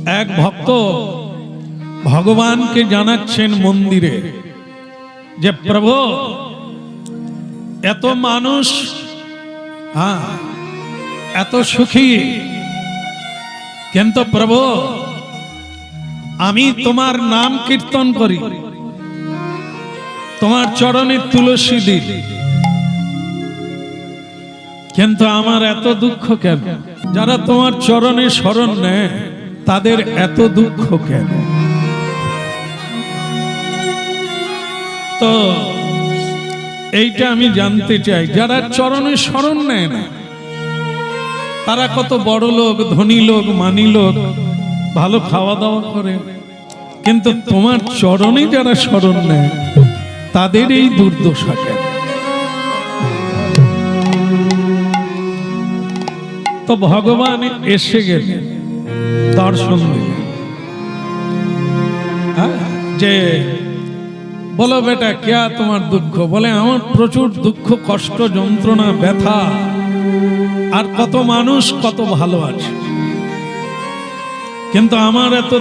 এক ভক্ত ভগবানকে জানাচ্ছেন মন্দিরে যে প্রভু এত মানুষ এত সুখী, কিন্তু প্রভু আমি তোমার নাম কীর্তন করি, তোমার চরণে তুলসী দিই, কিন্তু আমার এত দুঃখ কেন? যারা তোমার চরণে শরণ নেয় তাদের এত দুঃখ কেন? তো এইটা আমি জানতে চাই। যারা চরণে শরণ নেয় না তারা কত বড় লোক, ধনী লোক, মানি লোক, ভালো খাওয়া দাওয়া করে, কিন্তু তোমার চরণে যারা শরণ নেয় তাদের এই দুর্দশা কেন? তো ভগবান এসে গেলেন, দর্শন দিলেন, যে বলো বেটা क्या তোমার দুঃখ? বলে আমার প্রচুর দুঃখ, কষ্ট, যন্ত্রণা, ব্যথা, আর কত মানুষ কত ভালো আছে, কিন্তু আমার এত।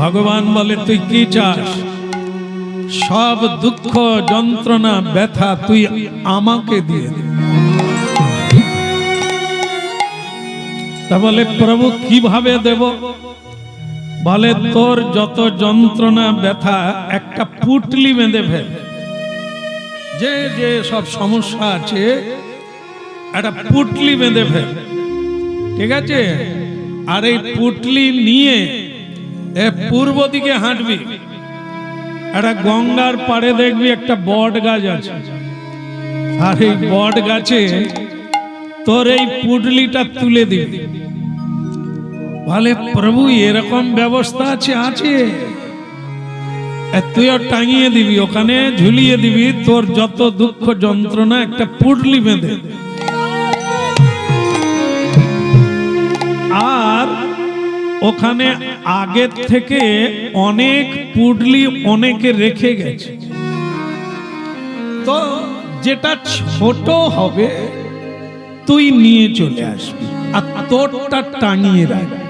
ভগবান বলে তুই কি চাস? সব দুঃখ, যন্ত্রণা, ব্যথা তুই আমাকে দিয়ে দে। তা বলে প্রভু কিভাবে দেব? বলে তোর যত যন্ত্রণা, ব্যথা একটা পুটলি বেঁধে ফেল, যে যে সব সমস্যা আছে একটা পুটলি বেঁধে ফেল, ঠিক আছে? আর এই পুটলি নিয়ে পূর্ব দিকে হাঁটবি, একটা গঙ্গার পাড়ে দেখবি একটা বট গাছ আছে, আর এই বট গাছে তোর এই পুটলিটা তুলে দিবি। বলে প্রভু এরকম ব্যবস্থা আছে? আছে। তুইও টাঙিয়ে দিবি, ওখানে ঝুলিয়ে দিবি তোর যত দুঃখ যন্ত্রণা, একটা পুটলি বেঁধে। আর ওখানে আগের থেকে অনেক পুটলি অনেকে রেখে গেছে, তো যেটা ছোট হবে তুই নিয়ে চলে আসবি, আর তোরটা টাঙিয়ে রাখবি।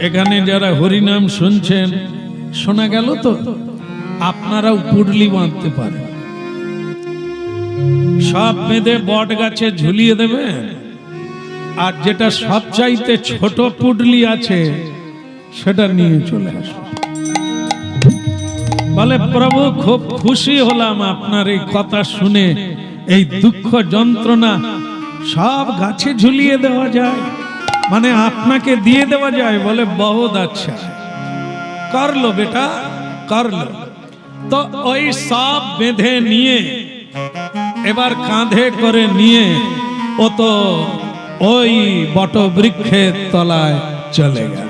এখানে যারা হরিনাম শুনছেন, শোনা গেল তো আপনারাও পুটলি বাঁধতে পারেন, সব বেঁধে বট গাছে ঝুলিয়ে দেবেন, আর যেটা সবচাইতে ছোট পুটলি আছে সেটা নিয়ে চলে আসবে। বলে প্রভু খুব খুশি হলাম আপনার এই কথা শুনে, এই দুঃখ যন্ত্রণা সব গাছে ঝুলিয়ে দেওয়া যায়, মানে আপনাকে দিয়ে দেওয়া যায়। বলে বহুত আচ্ছা, করলো বেটা, করলো। তো ওই সব বেঁধে নিয়ে এবার কাঁধে করে নিয়ে ও তো ওই বট বৃক্ষের তলায় চলে গেল।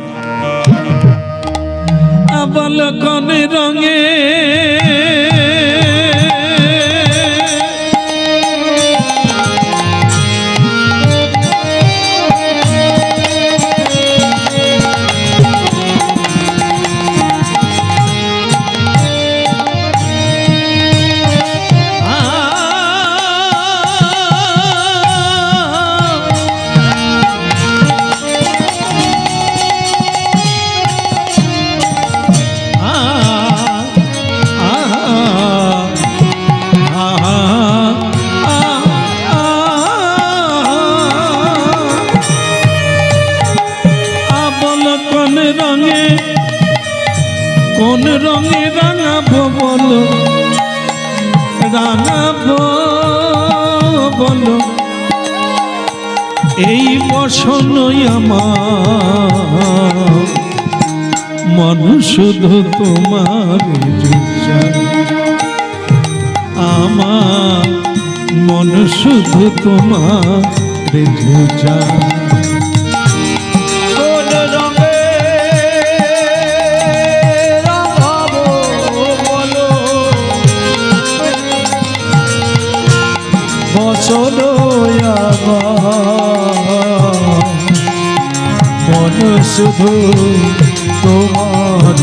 বল কোন রঙে কোন রঙে রাঙাবো বলো, রাঙাবো বলো, এই বসনই আমার মন শুধু তোমার চাই, আমার মন শুধু তোমার চাই। মন শুধু তোমার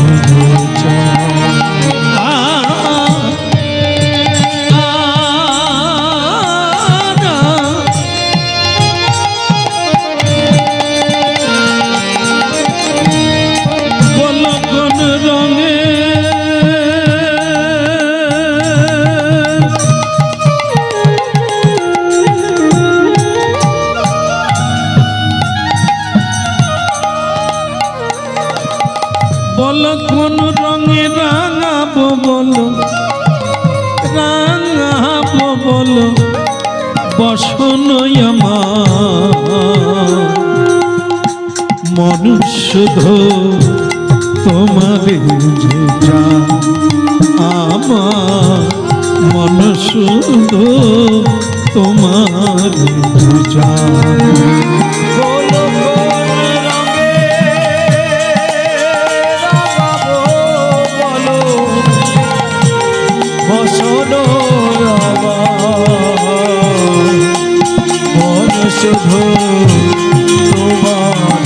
বলো, রাঙাবো বলো বসন আমার, মনুষ্য তোমারে যে যা আমার, মনুষ্য তোমারে যে যা। শুধু তোমার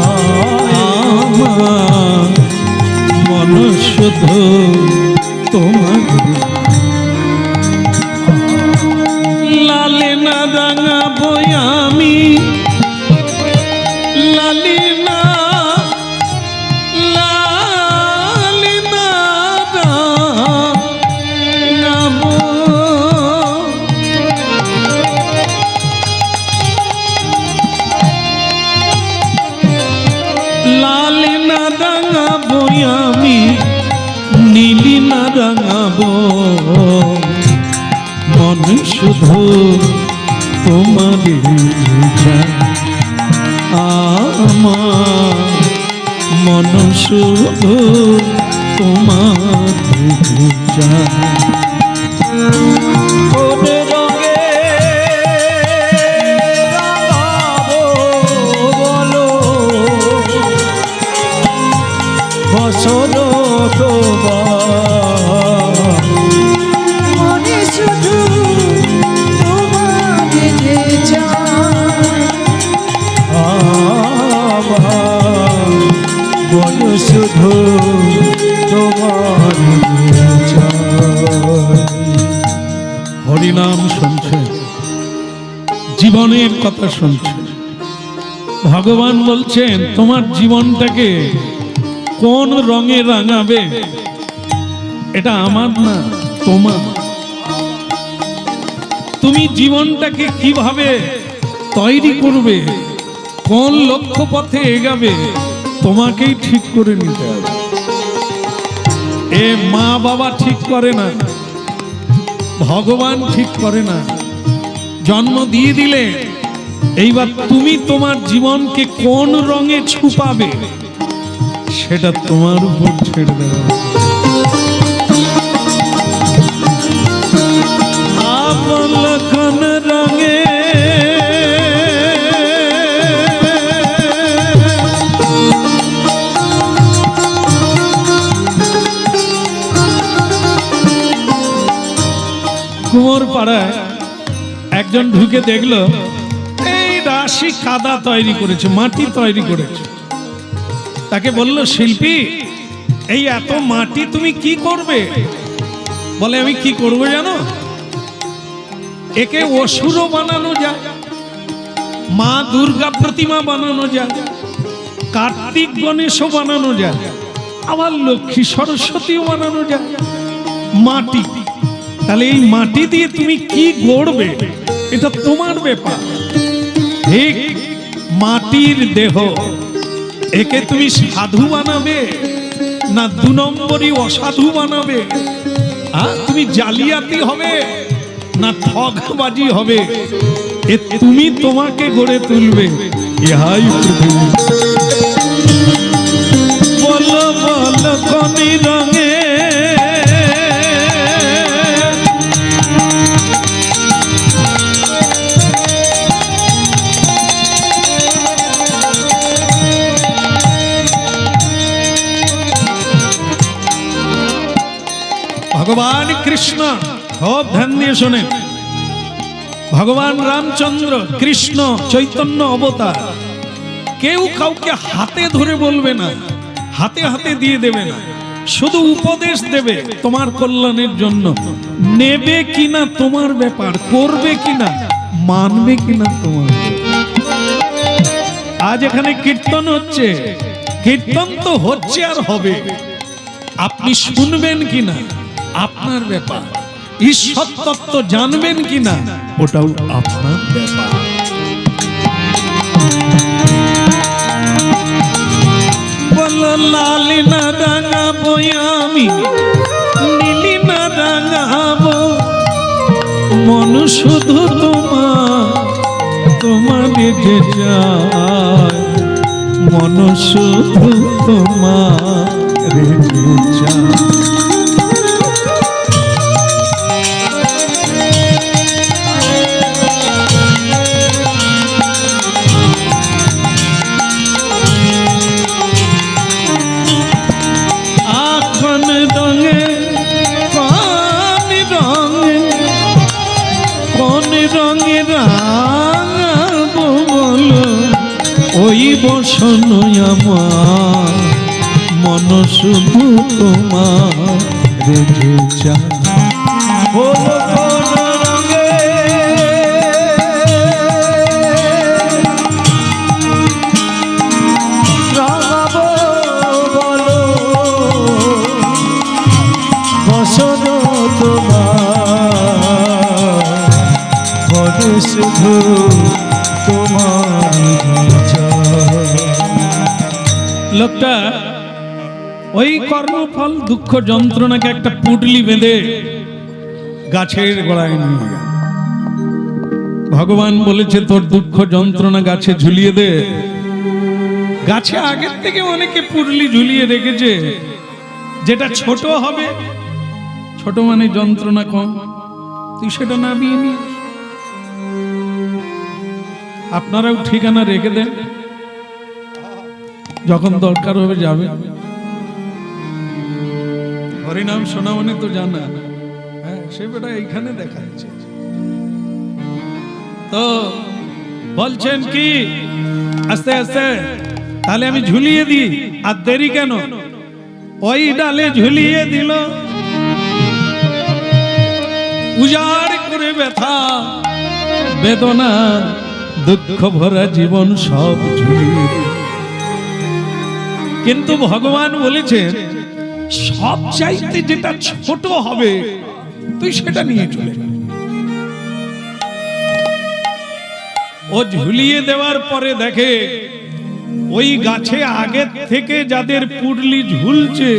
আমার মন শুধু তোমার, লালে না রাঙাবো আমি, লালি না লালি না রাঙাবো, লালি না রাঙাবো আমি, নীলি না রাঙাবো, মন শুধু তোমারে চায় আমার, মন শুধু তোমারে চায়। কোন রঙে রাঙাবো বলো, বসন তোমার, মনে শুধু তোমার যে চায় আমার, মনে শুধু তোমার যে চায়। হরিনাম শুনছে, জীবনের কথা শুনছে, ভগবান বলছেন তোমার জীবনটাকে কোন রঙে রাঙাবে এটা আমার না, তোমার। তুমি জীবনটাকে কিভাবে তৈরি করবে, কোন লক্ষ্য পথে এগাবে, তোমাকেই ঠিক করে নিতে হবে। এ মা বাবা ঠিক করে না, ভগবান ঠিক করে না, জন্ম দিয়ে দিলে এইবার তুমি তোমার জীবনকে কোন রঙে ছুপাবে সেটা তোমার উপর ছেড়ে দেওয়া। আপন কোন রঙে কুমোর পাড়ায় একজন ঢুকে দেখলো এই রাশি কাদা তৈরি করেছে, মাটি তৈরি করেছে। তাকে বলল, শিল্পী এই এত মাটি তুমি কি করবে? বলে, আমি কি করবো জানো, একে অসুরও বানানো যায়, মা দুর্গা প্রতিমা বানানো যায়, কার্তিক গণেশও বানানো যায়, আবার লক্ষ্মী সরস্বতীও বানানো যায় মাটি। তাহলে এই মাটি দিয়ে তুমি কি গড়বে এটা তোমার ব্যাপার। ঠিক মাটির দেহ, একে তুমি সাধু বানাবে না 2 নম্বরই অসাধু বানাবে? তুমি জালিয়াতি হবে না ঠগবাজি হবে? এ তুমি তোমাকে গড়ে তুলবে। ইহাই পৃথিবী। বলো বলো কোন রঙে ভগবান কৃষ্ণ, খুব ধ্যান দিয়ে শোনেন, ভগবান রামচন্দ্র কৃষ্ণ চৈতন্য অবতার, কেউ কাউকে হাতে ধরে বলবে না, হাতে হাতে দিয়ে দেবে না, শুধু উপদেশ দেবে তোমার কল্যাণের জন্য। নেবে কিনা তোমার ব্যাপার, করবে কিনা, মানবে কিনা তোমার। আজ এখানে কীর্তন হচ্ছে, কীর্তন তো হচ্ছে আর হবে, আপনি শুনবেন কিনা আপনার ব্যাপার। ঈশ্বর তত্ত্ব জানবেন কিনা ওটাও আপনার ব্যাপার। বলো লালি না রাঙাবো আমি, নীলি না রাঙাবো, মন শুধু তোমার যে চায়, মন শুধু তোমার যে চায়। ওই বসন আমার, মন শুধু তোমার রেখে চায়। বলো কোন রঙে রাঙাবো, বলো বসন তোমার, মন শুধু তোমার। লোকটা ওই কর্মফল দুঃখ যন্ত্রণাকে একটা পুটলি বেঁধে গাছের গোড়ায় নিয়ে গেল। ভগবান বলেছে তোর দুঃখ যন্ত্রণা গাছে ঝুলিয়ে দে। গাছে আগের থেকে অনেকে পুটলি ঝুলিয়ে রেখেছে, যেটা ছোট হবে, ছোট মানে যন্ত্রণা কম, তুই সেটা নামিয়ে নি। আপনারাও ঠিকানা রেখে দেন, যখন দরকার হবে যাবে। হরিনাম শোনা মানে তো জানা, হ্যাঁ সে বেটা এইখানে দেখা যাচ্ছে। তো বলছেন কি আস্তে আস্তে তাহলে আমি ঝুলিয়ে দিই, আর দেরি কেন? ওই ডালে ঝুলিয়ে দিল, উজাড় করে ব্যথা বেদনা দুঃখ ভরা জীবন সব ঝুলিয়ে। কিন্তু ভগবান বলেছেন সব চাইতে যেটা ছোট হবে তুই সেটা নিয়ে চলে যা। ও ঝুলিয়ে দেওয়ার পরে দেখে ওই গাছে আগে থেকে যাদের পুটলি ঝুলছে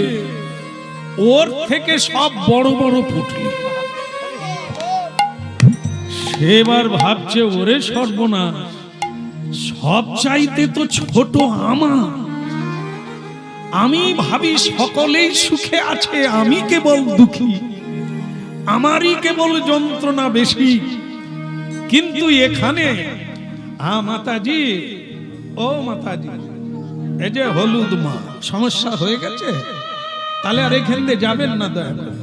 ওর থেকে সব বড় বড় পুটলি। সেবার ভাবছে ওরে সর্বনাশ, সব চাইতে তো ছোট আমার। আমি ভাবি সকলেই সুখে আছে, আমি কেবল দুঃখী, আমারই কেবল যন্ত্রণা বেশি। কিন্তু এখানে মাতাজি, ও মাতাজি, এই যে হলুদ মা সমস্যা হয়ে গেছে, তাহলে আর এখান দিয়ে যাবেন না, দয়া করে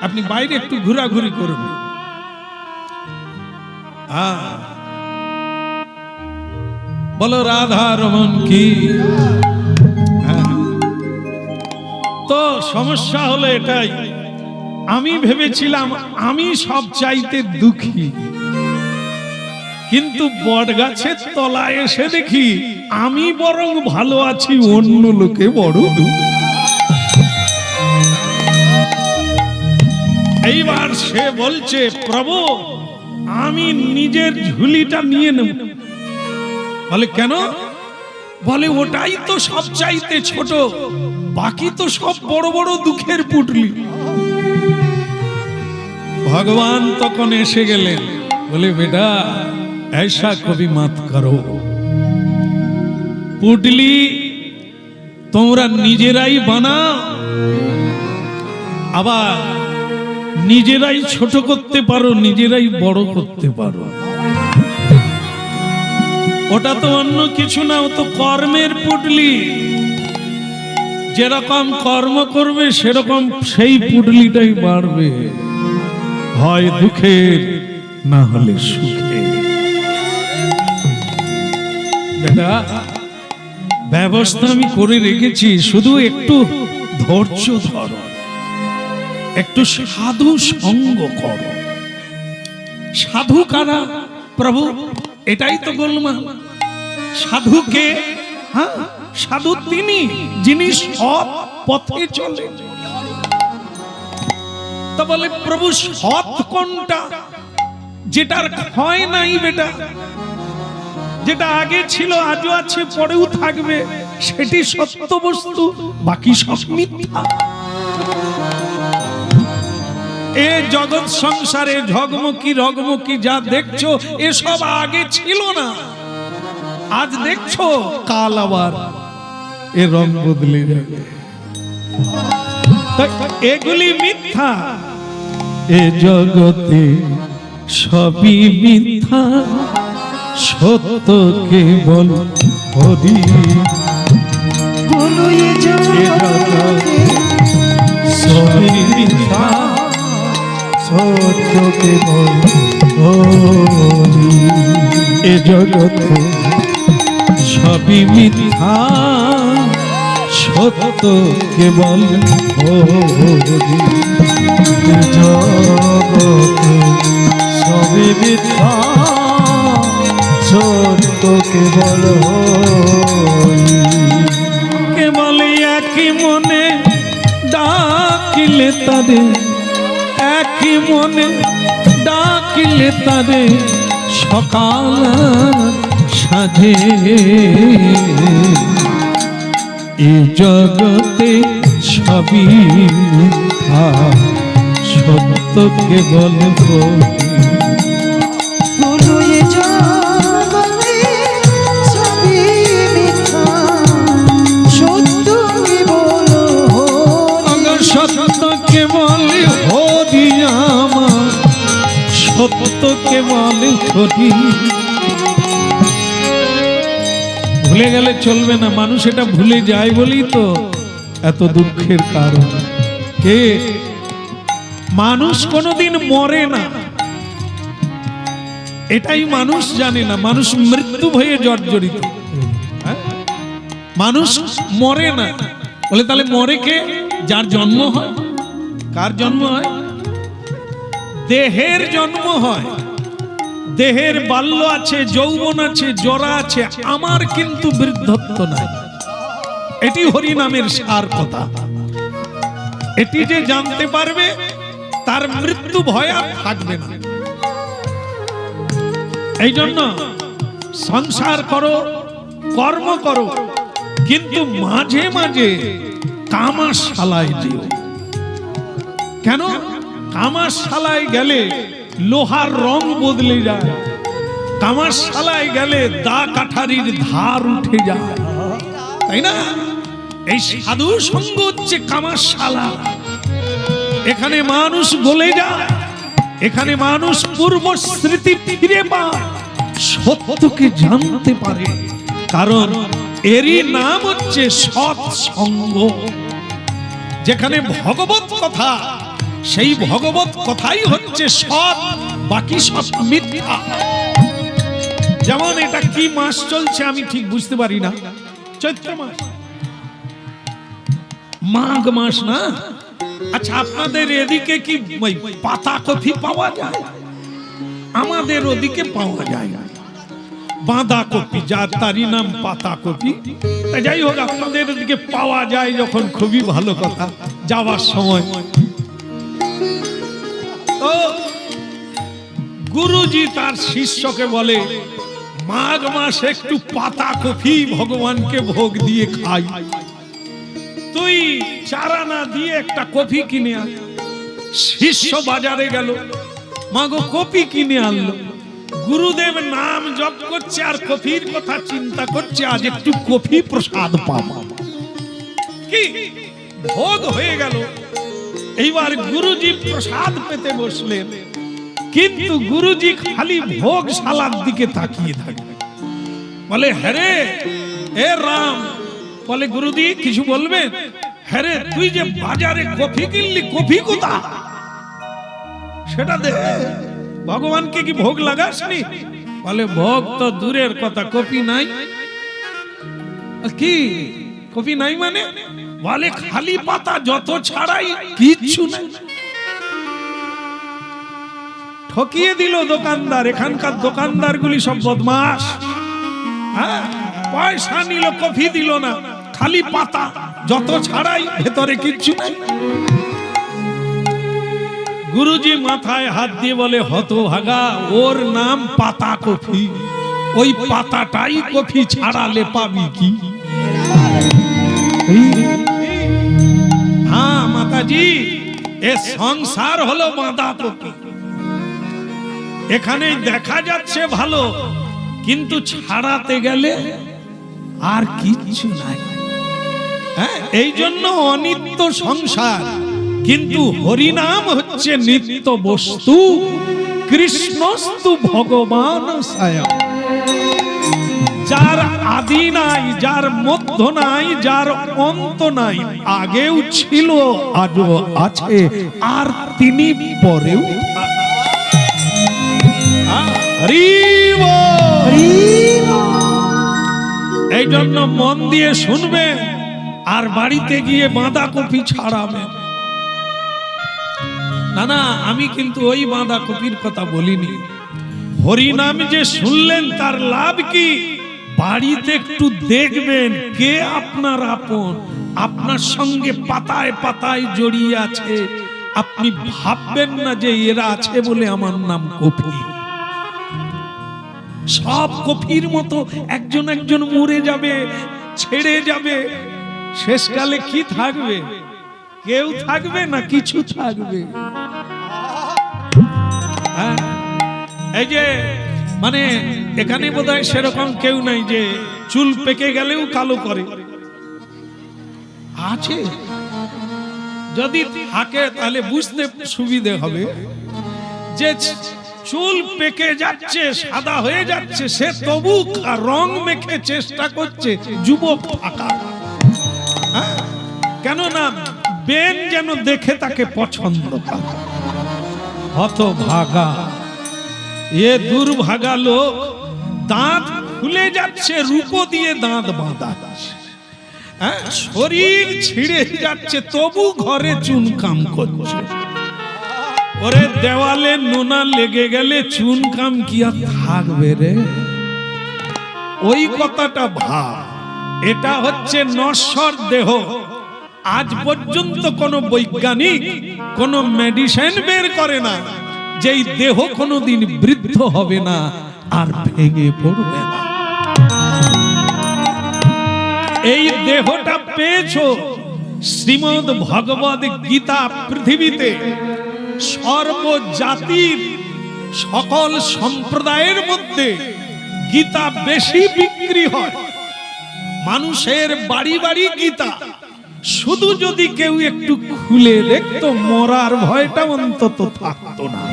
আপনি বাইরে একটু ঘোরাঘুরি করুন। বলো রাধা রমন কি। তো সমস্যা হলো এটাই, আমি ভেবেছিলাম আমি সব চাইতে দুঃখী, কিন্তু বট গাছের তলায় এসে দেখি আমি বরং ভালো আছি, অন্য লোকে বড় দুঃখী। এইবার সে বলছে প্রভু আমি নিজের ঝুলিটা নিয়ে নেব। বলে কেন? বলে ওটাই তো সব চাইতে ছোট, বাকি তো সব বড় বড় দুঃখের পুটলি। ভগবান তখন এসে গেলেন, বলে বেটা ऐसा कभी मत करो, পুটলি তোমরা নিজেরাই বানাও, আবার নিজেরাই ছোট করতে পারো, নিজেরাই বড় করতে পারো। ওটা তো অন্য কিছু না, ও তো কর্মের পুটলি। যেরকম কর্ম করবে সেরকম সেই পুটলিটাই বাড়বে, হয় দুঃখের না হলে সুখে। বেটা ব্যবস্থা আমি করে রেখেছি, শুধু একটু ধৈর্য ধরো, একটু সাধু সঙ্গ করো। সাধু কারা প্রভু? এটাই তো গোলমাল। সাধুকে, হ্যাঁ সাধু তিনি যিনি সৎ পথে চলে। তা বলে প্রভু সৎ কোনটা? যেটার ক্ষয় নাই বেটা, যেটা আগে ছিল আজও আছে পরেও থাকবে, সেটি সত্য বস্তু, বাকি সব মিথ্যা। এ জগৎ সংসারে ঝগমুখী রগমুখী যা দেখছো এসব আগে ছিল না, আজ দেখছো, কাল আবার এ রং বদলে যাবে। এগুলি মিথ্যা, এ জগতে সবই মিথ্যা, সত্য কেবল হরি। বলো এ জগতে সবই মিথ্যা, সত্য কেবল হরি। এ জগতে সবই মিথ্যা, সত্য কেবল হরি। এ জগতে সবই মিথ্যা, সত্য কেবল হরি। কেবল একই মনে ডাকিলে তারে, একই মনে ডাকিলে তারে সকাল সাজে। এ জগতে সবই মিথ্যা, সত্য কেবল হরি। বলো এ জগতে সবই মিথ্যা, সত্য কেবল হরি। সত্য কেবল হরি আমার, সত্য কেবল হরি। ভুলে গেলে চলবে না, মানুষ এটা ভুলে যায় বলেই তো এত দুঃখের কারণ। কে মানুষ কোনোদিন মরে না, এটাই মানুষ জানে না। মানুষ মৃত্যু ভয়ে জর্জরিত, হ্যাঁ? মানুষ মরে না বলে তাহলে মরে কে? যার জন্ম হয়। কার জন্ম হয়? দেহের জন্ম হয়, দেহের বাল্য আছে, যৌবন আছে, জরা আছে, আমার কিন্তু বৃদ্ধত্ব নাই। এটি হরি নামের সার কথা। এটি যে জানতে পারবে তার মৃত্যু ভয় আর থাকবে না। এই জন্য সংসার করো, কর্ম করো, কিন্তু মাঝে মাঝে কামাশালায় যেও। কেন? কামাশালায় গেলে লোহার রং বদলে যায়, কামাশালায় গেলে দা কাঠারির ধার উঠে যায়, তাই না? এই সাধু সঙ্গ হচ্ছে কামাশালা। এখানে মানুষ গলে যায়, এখানে মানুষ পূর্ব স্মৃতি ফিরে পায়, সত্যকে জানতে পারে। কারণ এরই নাম হচ্ছে সৎসঙ্গ। যেখানে ভগবত কথা, সেই ভগবত কথাই হচ্ছে সৎ, বাকি সব মিথ্যা। যেমন এটা কি মাস চলছে আমি ঠিক বুঝতে পারি না, চৈত্র মাস, মাঘ মাস না? আচ্ছা, আপনাদের এদিকে কি ওই পাতা কফি পাওয়া যায়? আমাদের ওদিকে পাওয়া যায় বাঁধা কপি, যার তারই নাম পাতা কপি। যাই হোক, আপনাদের ওদিকে পাওয়া যায় যখন খুবই ভালো কথা। যাওয়ার সময় তো গুরুজি তার শিষ্যকে বলে, মাঘ মাসে একটু পাতা কফি ভগবানকে ভোগ দিয়ে খাই, তুই চারানা দিয়ে একটা কফি কিনে আন। শিষ্য বাজারে গেল, মাগো কফি কিনে আনলো। গুরুদেব নাম জপ করছে আর কফির কথা চিন্তা করছে, আজ একটু কফি প্রসাদ পাবো। কি ভোগ হয়ে গেল। এইবার গুরুজি প্রসাদ পেতে বসলেন, কিন্তু গুরুজি খালি ভোগশালার দিকে তাকিয়ে থাকে। বলে, হ্যারে এ রাম, বলে গুরুজি কিছু বলবেন? হ্যারে তুই যে বাজারে কফি কিনলি, কফি কোথা? সেটা দে, ভগবানকে কি ভোগ লাগাসনি? বলে, ভোগ তো দূরের কথা, কফি নাই। কি কফি নাই মানে? বলে, খালি পাতা, যত ছাড়াই কিচ্ছু নাই। ঠকিয়ে দিল দোকানদার। এখানকার দোকানদার গুলি সব বদমাশ। হ্যাঁ, পয়সা নিল, কফি দিল না, খালি পাতা, যত ছাড়াই ভেতরে কিচ্ছু নাই। গুরুজি মাথায় হাত দিয়ে বলে, হতভাগা, ওর নাম পাতা কফি, ওই পাতাটাই কফি ছাড়ালে পাবি কি? হ্যাঁ মাতাজি, এ সংসার হলো বাঁধাকপি। এখানে দেখা যাচ্ছে ভালো, কিন্তু ছাড়াতে গেলে আর কিচ্ছু নাই। হ্যাঁ, এই জন্য অনিত্য সংসার, কিন্তু হরিনাম হচ্ছে নিত্য বস্তু। কৃষ্ণস্তু ভগবান স্বয়ং। যার আদি নাই, যার মধ্য নাই, যার অন্ত নাই, আগেও ছিল আজও আছে, আর তিনি পরেও হরি বল। এই জন্য মন দিয়ে শুনবেন আর বাড়িতে গিয়ে বাঁধাকপি ছাড়াবেন। না না, আমি কিন্তু ওই বাঁধাকপির কথা বলিনি। হরিনাম যে শুনলেন তার লাভ কি? বাড়িতে একটু দেখবেন কে আপনার আপন, আপনার সঙ্গে পাতায় পাতায় জড়িয়ে আছে। আপনি ভাববেন না যে এরা আছে বলে আমার নাম কপি। সব কপির মতো একজন একজন মরে যাবে, ছেড়ে যাবে, শেষকালে কি থাকবে? কেউ থাকবে না, কিছু থাকবে। হ্যাঁ, এই যে মানে এখানে বোধহয় সেরকম কেউ নাই যে চুল পেকে গেলেও কালো করে, আছে? যদি থাকে তাহলে বুঝতে সুবিধে হবে যে চুল পেকে যাচ্ছে, সাদা হয়ে যাচ্ছে, সে তবু রং মেখে চেষ্টা করছে যুবক থাকা। কেন না বেন যেন দেখে তাকে পছন্দ করে। হতভাগা, এ দুর্ভাগা লোক, দাঁত খুলে যাচ্ছে, রূপো দিয়ে দাঁত বাঁধা, শরীর ছিঁড়ে যাচ্ছে, তবু ঘরে চুনকাম করছে। ওরে দেওয়ালে নোনা লেগে গেলে চুনকাম কি আর থাকবে রে? ওই কথাটা ভাব। এটা হচ্ছে নশ্বর দেহ। আজ পর্যন্ত কোন বৈজ্ঞানিক কোন মেডিসিন বের করে না যে এই দেহ কোনোদিন বৃদ্ধ হবে না আর ভেঙে পড়বে না। এই দেহটা পেয়েছো শ্রীমদ্ ভগবদ গীতা। পৃথিবীতে সর্বজাতির সকল সম্প্রদায়ের মধ্যে গীতা বেশি বিক্রি হয়। মানুষের বাড়ি বাড়ি গীতা। শুধু যদি কেউ একটু খুলে দেখতো, মরার ভয়টা অন্তত থাকতো না।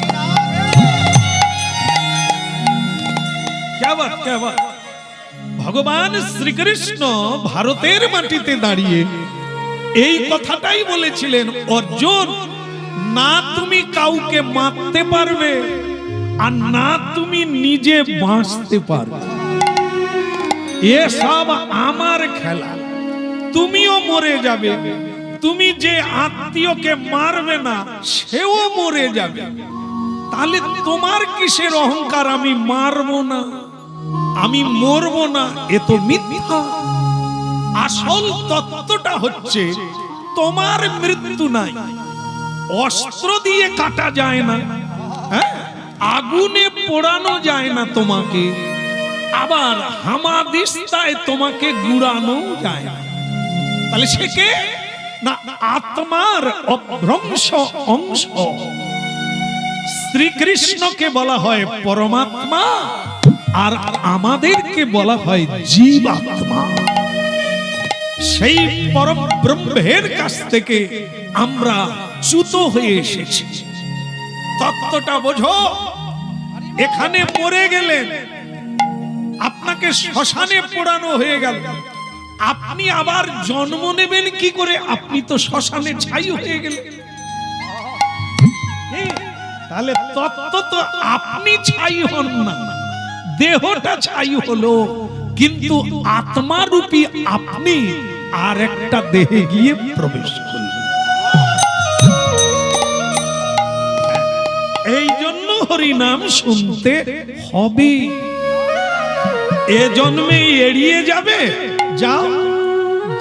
ভগবান শ্রীকৃষ্ণ ভারতের মাটিতে দাঁড়িয়ে এই কথাটাই বলেছিলেন, অর্জুন, না তুমি কাউকে মারতে পারবে আর না তুমি নিজে বাঁচতে পারবে। এসব আমার খেলা। তুমিও মরে যাবে। তুমি যে আত্মীয়কে মারবে না সেও মরে যাবে। তাহলে তোমার কিসের অহংকার আমি মারবো না, আমি মরবো না? এ তো মিথ্যা। আসল তত্ত্বটা হচ্ছে তোমার মৃত্যু নাই। অস্ত্র দিয়ে কাটা যায় না, আগুনে পোড়ানো যায় না তোমাকে, আবার হামাদিস্তায় তোমাকে গুড়ানো যায় না। তাহলে সে কে? না, আত্মার অভ্রংশ অংশ। শ্রীকৃষ্ণকে বলা হয় পরমাত্মা, আর আমাদেরকে বলা হয় জীবাত্মা। সেই পরম ব্রহ্মের কাছ থেকে আমরা চ্যুত হয়ে এসেছি। তত্ত্বটা বোঝো। এখানে মরে গেলেন, আপনাকে শ্মশানে পোড়ানো হয়ে গেল, আপনি আবার জন্ম নেবেন কি করে? আপনি তো শ্মশানে ছাই হয়ে গেলেন। তাহলে তত্ত্ব তো আপনি ছাই হন না, দেহটা ছাই হলো, কিন্তু আত্মারূপী আপনি আর একটা দেহে গিয়ে প্রবেশ করলেন। এই জন্য হরিনাম শুনতে হবে। এ জন্মে এড়িয়ে যাবে, যাও,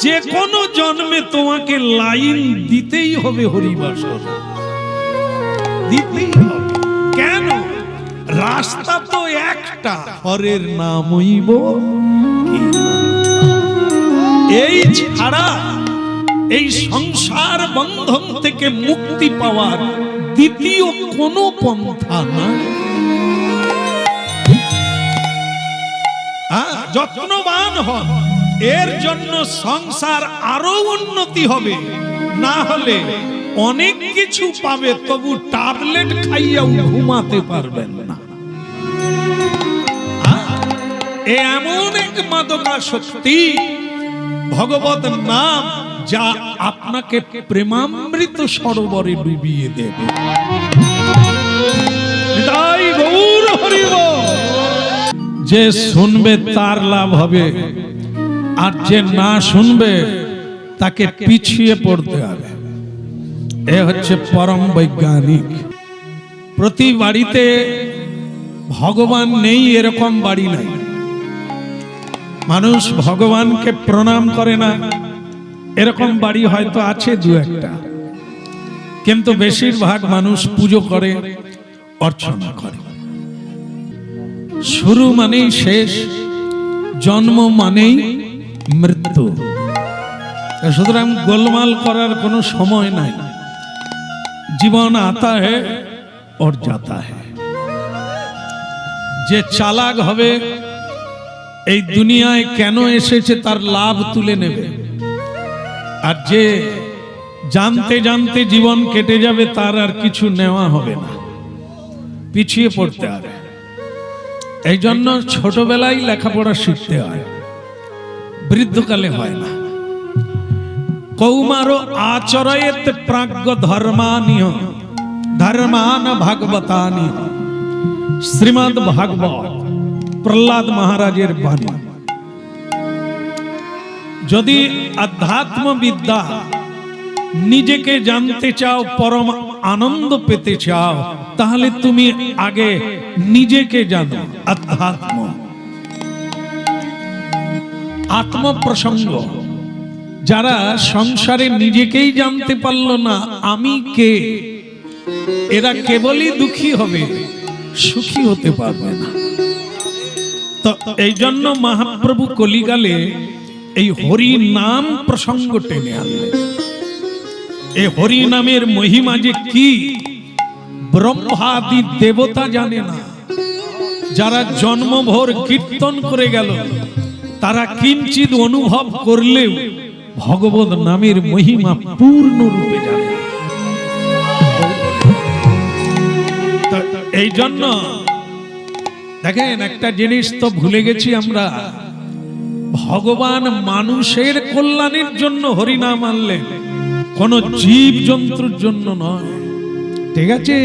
যে কোনো জন্মে তোমাকে লাইন দিতেই হবে হরিবাসর, দিতেই হবে। কেন? রাস্তা তো একটা, হরের নামইব। এই ছাড়া এই সংসার বন্ধন থেকে মুক্তি পাওয়ার দ্বিতীয় কোনো পন্থা না। যত্নবান হন, এর জন্য সংসার আরো উন্নতি হবে। না হলে অনেক কিছু পাবে, তবু ট্যাবলেট খাইয়াও ঘুমাতে পারবেন না। এমন এক মাদকাসক্তি ভগবত নাম, যা আপনাকে প্রেমামৃত সরোবরে ডুবিয়ে দেবে। তাই গৌর হরি বল। যে শুনবে তার লাভ হবে, আর যে না শুনবে তাকে পিছিয়ে পড়তে হবে। এ হচ্ছে পরম বৈজ্ঞানিক। প্রতি বাড়িতে ভগবান নেই এরকম বাড়ি নাই। মানুষ ভগবানকে প্রণাম করে না এরকম বাড়ি হয়তো আছে দু একটা, কিন্তু বেশিরভাগ মানুষ পুজো করে, অর্চনা করে। শুরু মানেই শেষ, জন্ম মানেই মৃত্যু। সুতরাং গোলমাল করার কোনো সময় নাই। জীবন আতা হ্যায় और जाता है। যে চালাক হবে এই দুনিয়ায় কেন এসেছে তার লাভ তুলে নেবে, আর যে জানতে জানতে জীবন কেটে যাবে তার আর কিছু নেওয়া হবে না, পিছিয়ে পড়তে হবে। এই জন্য ছোটবেলায় লেখাপড়া শিখতে হয়, বৃদ্ধকালে হয় না। কৌমারো আচরয়েত প্রাজ্ঞ ধর্মানিহ ধর্মান ভাগবতানি। শ্রীমদ্ ভাগবত প্রহ্লাদ মহারাজের বাণী। যদি আধ্যাত্ম বিদ্যা নিজেকে জানতে চাও, পরম আনন্দ পেতে চাও, তাহলে তুমি আগে নিজেকে জানো। আধ্যাত্ম আত্ম প্রসঙ্গ। যারা সংসারে নিজেকেই জানতে পারল না আমি কে, এরা কেবলই দুঃখী হবে, সুখী হতে পারবে না। তো এই জন্য মহাপ্রভু কলিকালে এই হরি নাম প্রসঙ্গ টেনে আনলেন। এই হরি নামের মহিমা যে কি ব্রহ্মাদি দেবতা জানে না। যারা জন্মভর কীর্তন করে গেল তারা কিঞ্চিত অনুভব করলেও ভগবত নামের মহিমা পূর্ণরূপে জানে। এই জন্য দেখেন, একটা জিনিস তো ভুলে গেছি আমরা, ভগবান মানুষের কল্যাণের জন্য হরিনাম আনলেন, কোন জীব জন্তুর জন্য নয়। ঠিক আছে,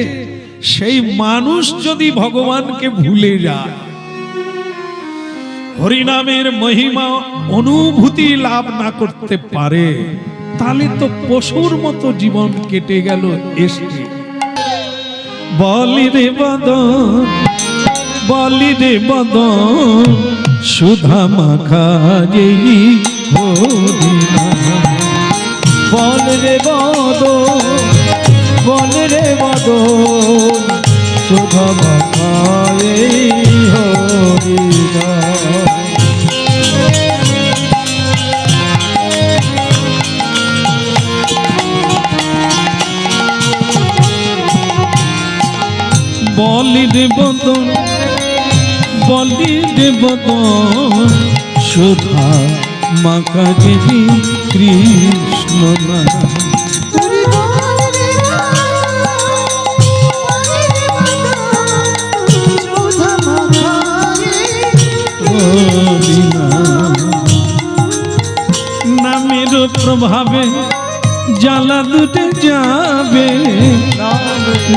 সেই মানুষ যদি ভগবানকে ভুলে যায়, হরিনামের মহিমা অনুভূতি লাভ না করতে পারে, তাহলে তো পশুর মতো জীবন কেটে গেল। এসে বলি রে বদন, বলি রে বদন, সুধা মাখা যেই হরিনাম। বল রে বদন, বল রে বদন, সুধা মাখা এই হরিনাম। বলি রে বদন, বলি রে বদন, সুধা মাখা যেই কৃষ্ণ নাম। নামের প্রভাবে জ্বালা দুটে যাবে,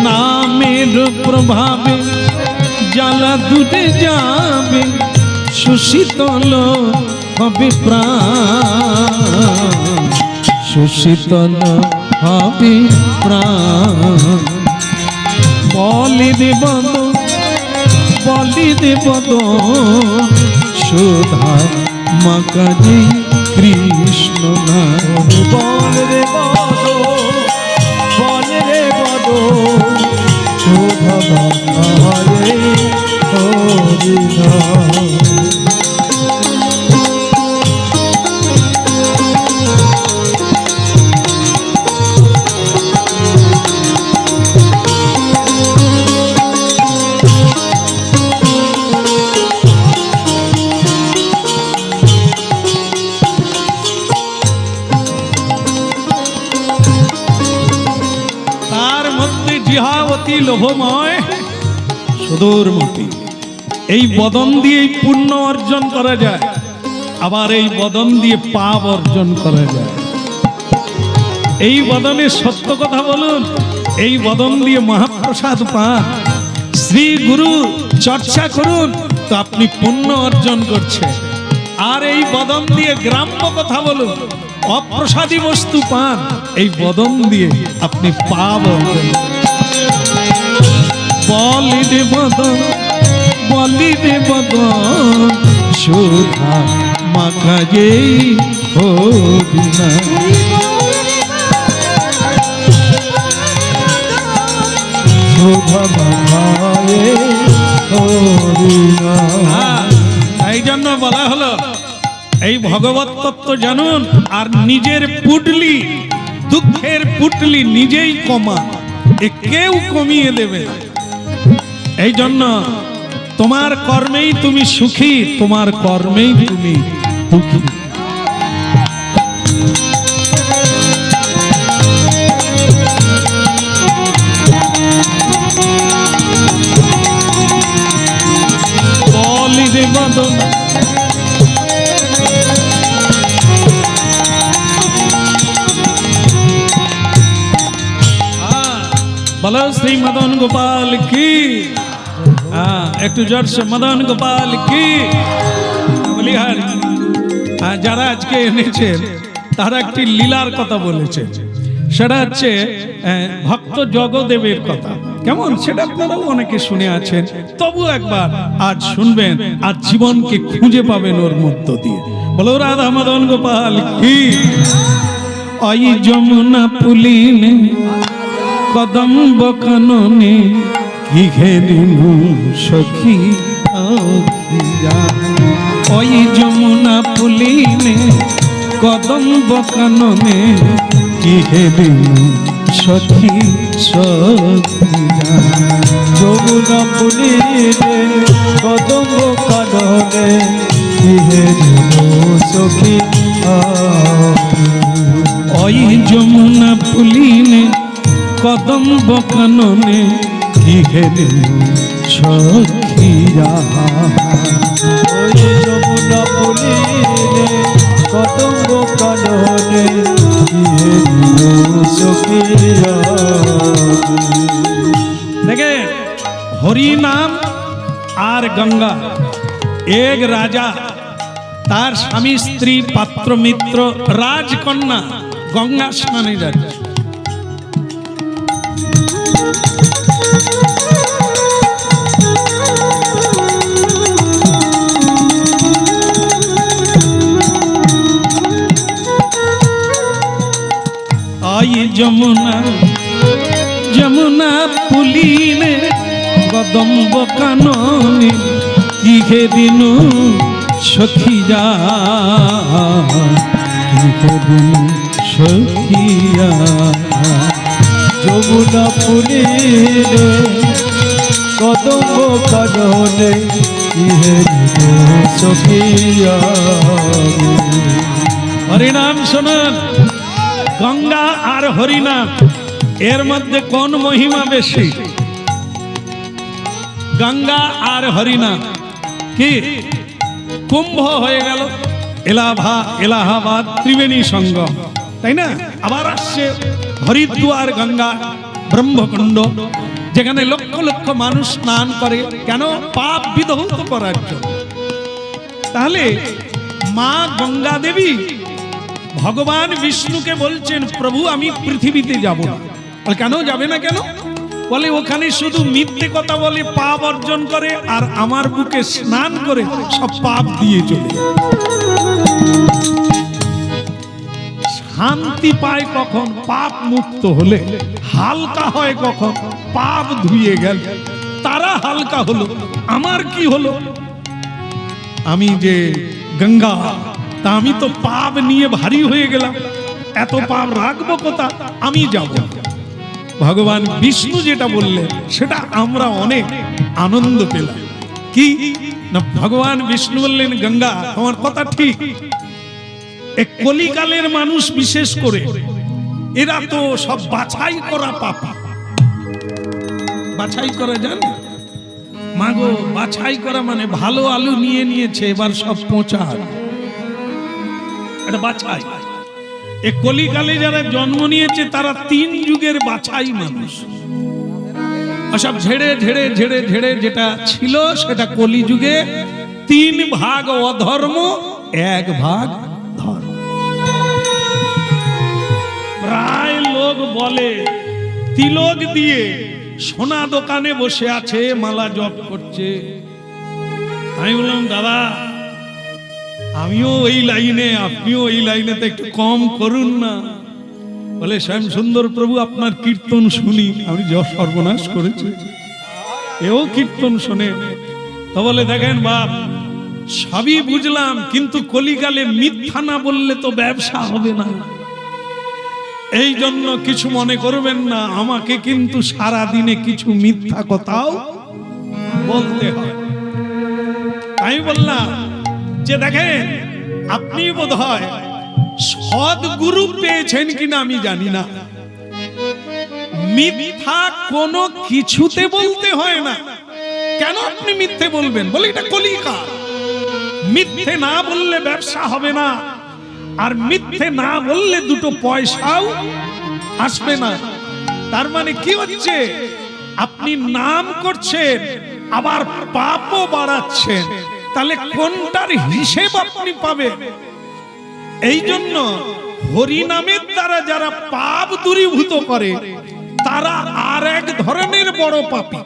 নামের প্রভাবে জ্বালা দুটে যাবে, সুশীতল হবে প্রাণ, সুশীতল হবে প্রাণ। বলি দেব, বলি দেব, সুধা মাখা যেই কৃষ্ণ নাম। বল রে বদন, বল রে বদন, সুধা মাখা এই হরিনাম। লোভবতী লোভময় সুদূরমতি। এই বদন দিয়েই পুণ্য অর্জন করা যায়, আবার এই বদন দিয়ে পাপ অর্জন করা যায়। এই বদনে সত্য কথা বলুন, এই বদন দিয়ে মহাপ্রসাদ পান, শ্রী গুরু চর্চা করুন, তো আপনি পুণ্য অর্জন করছেন। আর এই বদন দিয়ে গ্রাম্য কথা বলুন, অপ্রসাদী বস্তু পান, এই বদন দিয়ে আপনি পাপ অর্জন করছেন। বলি রে বদন, বলি রে বদন, সুধা মাখা যেই হবি না। এই জন্য বলা হলো এই ভগবত তত্ত্ব জানুন, আর নিজের পুটলি, দুঃখের পুটলি নিজেই কমা, এ কেউ কমিয়ে দেবে না। এই জন্য তোমার কর্মেই তুমি সুখী, তোমার কর্মেই তুমি দুঃখী। বলি রে বদন, বলো শ্রী মদন গোপাল কি। একটু জোর সে মদন গোপাল কি বলিহারি। যারা আজকে এনেছেন তারা একটি লীলার কথা বলেছে, সেটা হচ্ছে ভক্ত জগদেবের কথা। কেমন সেটা আপনারাও অনেকে শুনে আছেন, তবু একবার আজ শুনবেন আর জীবনকে খুঁজে পাবেন ওর মধ্য দিয়ে। বলো রাধা মদন গোপাল কি। ওই যমুনা পুলিনে কদম্ব কাননে কি ঘেরিনু সখী, ওই যমুনা পুলিনে কদম্ব কাননে কি ঘেরিনু সখী সখী। যমুনা পুলিনে কদম্ব কাননে কি ঘেরিনু সখী। ওই যমুনা পুলিনে কদম্ব কাননে কি ঘেরিনু সখীরা। ওই যমুনা পুলিনে কদম্ব কাননে কি ঘেরিনু সখীরা। দেখে হরি নাম আর গঙ্গা, এক রাজা তার স্বামী স্ত্রী পাত্র মিত্র রাজকন্যা গঙ্গা স্নানে যাচ্ছে। आई যমুনা যমুনা পুলিনে কদম্ব কাননে কি ঘেরিনু সখিয়া, কি ঘেরিনু সখিয়া। যমুনা পুলিনে কদম্ব কাননে কি ঘেরিনু সখিয়া। হরিনাম শুনুন, গঙ্গা আর হরিনাম এর মধ্যে কোন মহিমা বেশি? গঙ্গা আর হরিনাম কি কুম্ভ হয়ে গেল, এলাহাবাদ ত্রিবেণী সঙ্গম, তাই না? আবার আসছে হরিদ্বার গঙ্গা ব্রহ্মকুণ্ড, যেখানে লক্ষ লক্ষ মানুষ স্নান করে, কেন? পাপ বিধৌত করার জন্য। তাহলে মা গঙ্গা দেবী ভগবান বিষ্ণুকে বলছেন, প্রভু আমি পৃথিবীতে যাব না। কেন যাবে না? কেন বলে, ওখানে শুধু মিথ্যে কথা বলে পাপ অর্জন করে, আর আমার বুকে স্নান করে সব পাপ দিয়ে চলে যায়। শান্তি পায় কখন? পাপ মুক্ত হলে। হালকা হয় কখন? পাপ ধুয়ে গেল, তারা হালকা হলো। আমার কি হলো? আমি যে গঙ্গা, তা আমি তো পাপ নিয়ে ভারী হয়ে গেলাম, এত পাপ রাখবো কোথা? আমি যাব। ভগবান বিষ্ণু যেটা বললেন সেটা আমরা অনেক আনন্দ পেলাম। কি না, ভগবান বিষ্ণু বললেন, গঙ্গা তোমার কথা ঠিক, এই কলিকালের মানুষ বিশেষ করে এরা তো সব বাছাই করা পাপী। বাছাই করা জানে? মাগো বাছাই করা মানে ভালো আলু নিয়ে নিয়েছে, এবার সব পচা। এটা বাছাই। এ কলিকালে যারা জন্ম নিয়েছে তারা 3 যুগের বাছাই মানুষ। সব ঝেড়ে ঝেড়ে ঝেড়ে ঝেড়ে যেটা ছিল সেটা কলিযুগে 3 ভাগ অধর্ম, 1 ভাগ ধর্ম। প্রায় লোক বলে তিলক দিয়ে সোনা দোকানে বসে আছে, মালা জপ করছে। আমি বললাম দাদা আমিও এই লাইনে, আপনিও এই লাইনেতে একটু কম করুন না। বলে শ্যাম সুন্দর প্রভু আপনার কীর্তন শুনি। আমি সর্বনাশ করেছি, এও কীর্তন শোনে। তো বলে দেখেন বাপ সবই বুঝলাম, কিন্তু কলিকালে মিথ্যা না বললে তো ব্যবসা হবে না। এই জন্য কিছু মনে করবেন না, আমাকে কিন্তু সারা দিনে কিছু মিথ্যা কথাও বলতে হয়। আমি বললাম যে দেখেন আপনি বোধহয় সদ্গুরু পেয়েছেন কিনা আমি জানি না, মিথ্যা কোনো কিছুতে বলতে হয় না। কেন আপনি মিথ্যে বলবেন? বলে এটা কলিকাল, মিথ্যে না বললে ব্যবসা হবে না, আর মিথ্যে না বললে 2 পয়সাও আসবে না। তার মানে কি হচ্ছে, আপনি নাম করছেন আবার পাপও বাড়াচ্ছেন, তাহলে কোনটার হিসেব আপনি পাবেন? এই জন্য হরি নামের দ্বারা যারা পাপ দূরীভূত করে তারা আর এক ধরনের বড় পাপী।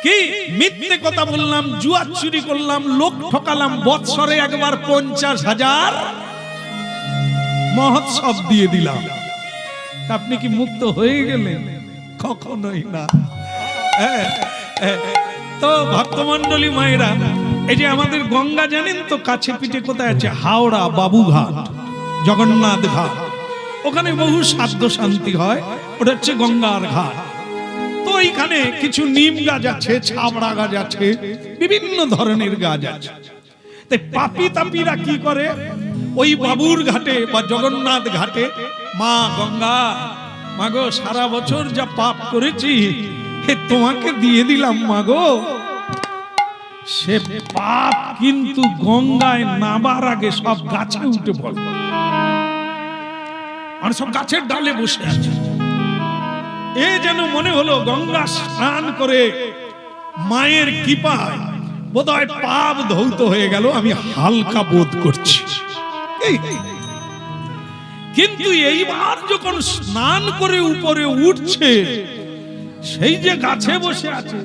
কি মিথ্যে কথা বললাম, জুয়া চুরি করলাম, লোক ঠকালাম, বৎসরে একবার 50,000 মহোৎসব দিয়ে দিলাম, আপনি কি মুক্ত হয়ে গেলেন? কখনোই না। তো ভক্তমন্ডলী মায়েরা, এই যে আমাদের গঙ্গা জানেন তো কাছে পিঠে কোথায় আছে? হাওড়া বাবুঘাট, জগন্নাথ ঘাট, ওখানে বহু সাধ্য শান্তি হয়, ওটা হচ্ছে গঙ্গার ঘাট। তো এইখানে কিছু নিম গাছ আছে, ছাবড়া গাছ আছে, বিভিন্ন ধরনের গাছ আছে। তাই পাপি তাপিরা কি করে, ওই বাবুর ঘাটে বা জগন্নাথ ঘাটে, মা গঙ্গা, মাগো সারা বছর যা পাপ করেছি তোমাকে দিয়ে দিলাম মাগো। সে পাপ কিন্তু গঙ্গায় নাবার আগে সব গাছে উঠে পড়ে, আর সব গাছের ডালে বসে আছে। এ যেন মনে হলো গঙ্গা স্নান করে মায়ের কৃপায় বোধহয় পাপ ধৌত হয়ে গেল, আমি হালকা বোধ করছি। কিন্তু এইবার যখন স্নান করে উপরে উঠছে, সেই যে গাছে বসে আছে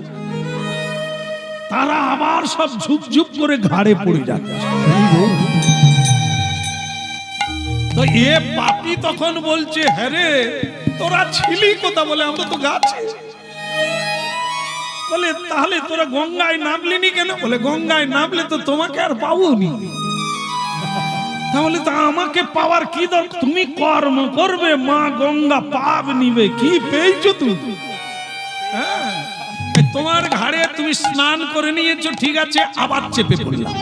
তারা আবার সব ঝুপঝুপ করে ঘাড়ে পড়ে যাচ্ছে। তো এ পাপী তখন বলছে, হ্যাঁ রে তোরা ছিলি কোথা? বলে আমরা তো গাছে। বলে তাহলে তোরা গঙ্গায় নামলিনি কেন? বলে গঙ্গায় নামলে তো তোমাকে আর পাবোনি। তাহলে তা আমাকে পাওয়ার কি দরকার? তুমি কর্ম করবে, মা গঙ্গা পাপ নিবে। কি পেয়েছো তুমি? তোমার ঘাড়ে তুমি স্নান করে নিয়েছো, ঠিক আছে, আবার চেপে পড়লাম।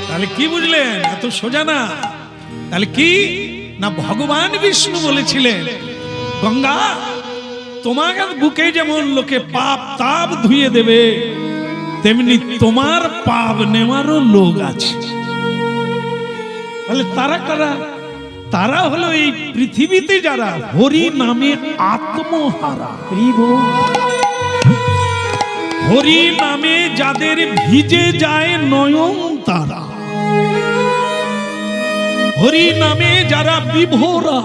তাহলে কি বুঝলেন? এত সোজা না। তাহলে কি না, ভগবান বিষ্ণু বলেছিলেন গঙ্গা তোমার বুকে যেমন লোকে পাপ তাপ ধুয়ে দেবে, তেমনি তোমার পাপ নেওয়ারও লোক আছে। বলে তারা কারা? তারা হলো এই পৃথিবীতে যারা হরি নামে আত্মহারা, হরি নামে যাদের ভিজে যায় নয়ন তারা, হরি নামে যারা বিভোরা,